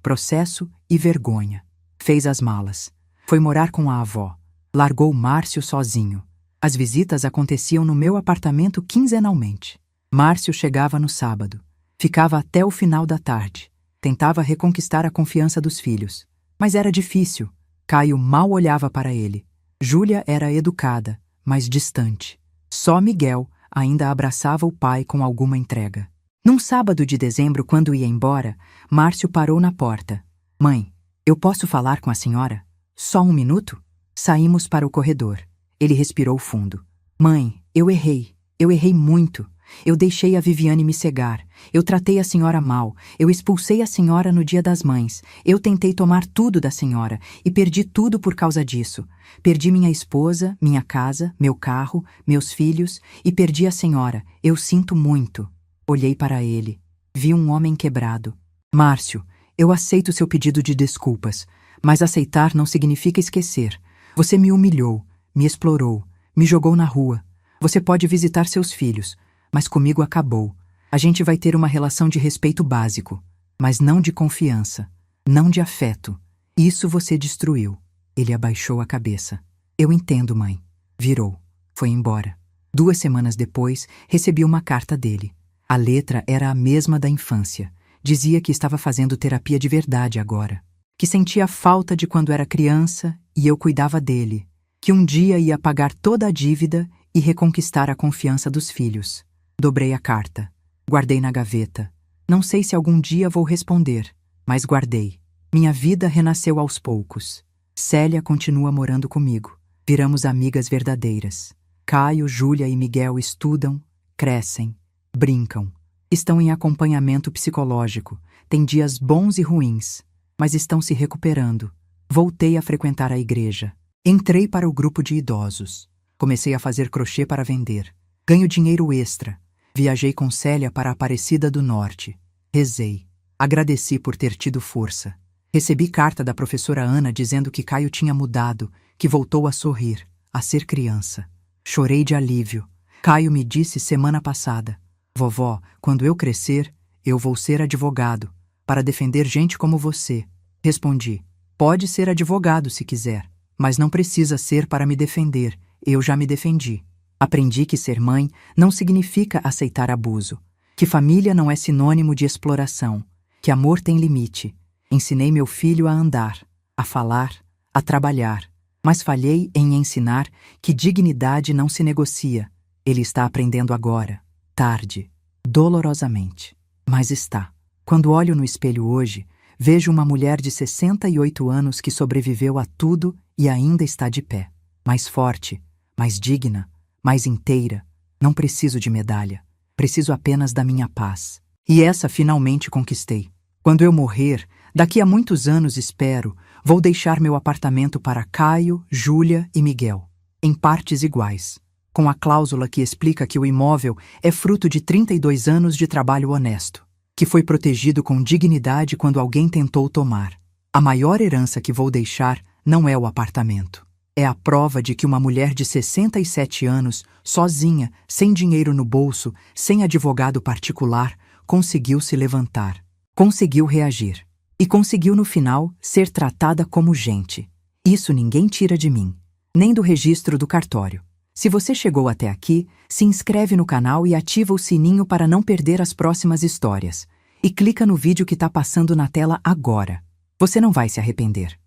processo e vergonha. Fez as malas. Foi morar com a avó. Largou Márcio sozinho. As visitas aconteciam no meu apartamento quinzenalmente. Márcio chegava no sábado. Ficava até o final da tarde. Tentava reconquistar a confiança dos filhos. Mas era difícil. Caio mal olhava para ele. Júlia era educada, mas distante. Só Miguel ainda abraçava o pai com alguma entrega. Num sábado de dezembro, quando ia embora, Márcio parou na porta. Mãe, eu posso falar com a senhora? Só um minuto? Saímos para o corredor. Ele respirou fundo. Mãe, eu errei. Eu errei muito. Eu deixei a Viviane me cegar. Eu tratei a senhora mal. Eu expulsei a senhora no Dia das Mães. Eu tentei tomar tudo da senhora e perdi tudo por causa disso. Perdi minha esposa, minha casa, meu carro, meus filhos e perdi a senhora. Eu sinto muito. Olhei para ele. Vi um homem quebrado. Márcio, eu aceito seu pedido de desculpas, mas aceitar não significa esquecer. Você me humilhou, me explorou, me jogou na rua. Você pode visitar seus filhos, mas comigo acabou. A gente vai ter uma relação de respeito básico, mas não de confiança, não de afeto. Isso você destruiu. Ele abaixou a cabeça. Eu entendo, mãe. Virou. Foi embora. 2 semanas depois, recebi uma carta dele. A letra era a mesma da infância. Dizia que estava fazendo terapia de verdade agora. Que sentia falta de quando era criança e eu cuidava dele. Que um dia ia pagar toda a dívida e reconquistar a confiança dos filhos. Dobrei a carta. Guardei na gaveta. Não sei se algum dia vou responder, mas guardei. Minha vida renasceu aos poucos. Célia continua morando comigo. Viramos amigas verdadeiras. Caio, Júlia e Miguel estudam, crescem, brincam. Estão em acompanhamento psicológico. Têm dias bons e ruins, mas estão se recuperando. Voltei a frequentar a igreja. Entrei para o grupo de idosos. Comecei a fazer crochê para vender. Ganho dinheiro extra. Viajei com Célia para a Aparecida do Norte. Rezei. Agradeci por ter tido força. Recebi carta da professora Ana dizendo que Caio tinha mudado, que voltou a sorrir, a ser criança. Chorei de alívio. Caio me disse semana passada: Vovó, quando eu crescer, eu vou ser advogado, para defender gente como você. Respondi: pode ser advogado se quiser, mas não precisa ser para me defender, eu já me defendi. Aprendi que ser mãe não significa aceitar abuso, que família não é sinônimo de exploração, que amor tem limite. Ensinei meu filho a andar, a falar, a trabalhar, mas falhei em ensinar que dignidade não se negocia. Ele está aprendendo agora, tarde, dolorosamente, mas está. Quando olho no espelho hoje, vejo uma mulher de 68 anos que sobreviveu a tudo e ainda está de pé, mais forte, mais digna, mais inteira. Não preciso de medalha, preciso apenas da minha paz. E essa finalmente conquistei. Quando eu morrer, daqui a muitos anos espero, vou deixar meu apartamento para Caio, Júlia e Miguel, em partes iguais, com a cláusula que explica que o imóvel é fruto de 32 anos de trabalho honesto, que foi protegido com dignidade quando alguém tentou tomar. A maior herança que vou deixar não é o apartamento. É a prova de que uma mulher de 67 anos, sozinha, sem dinheiro no bolso, sem advogado particular, conseguiu se levantar, conseguiu reagir. E conseguiu, no final, ser tratada como gente. Isso ninguém tira de mim, nem do registro do cartório. Se você chegou até aqui, se inscreve no canal e ativa o sininho para não perder as próximas histórias. E clica no vídeo que está passando na tela agora. Você não vai se arrepender.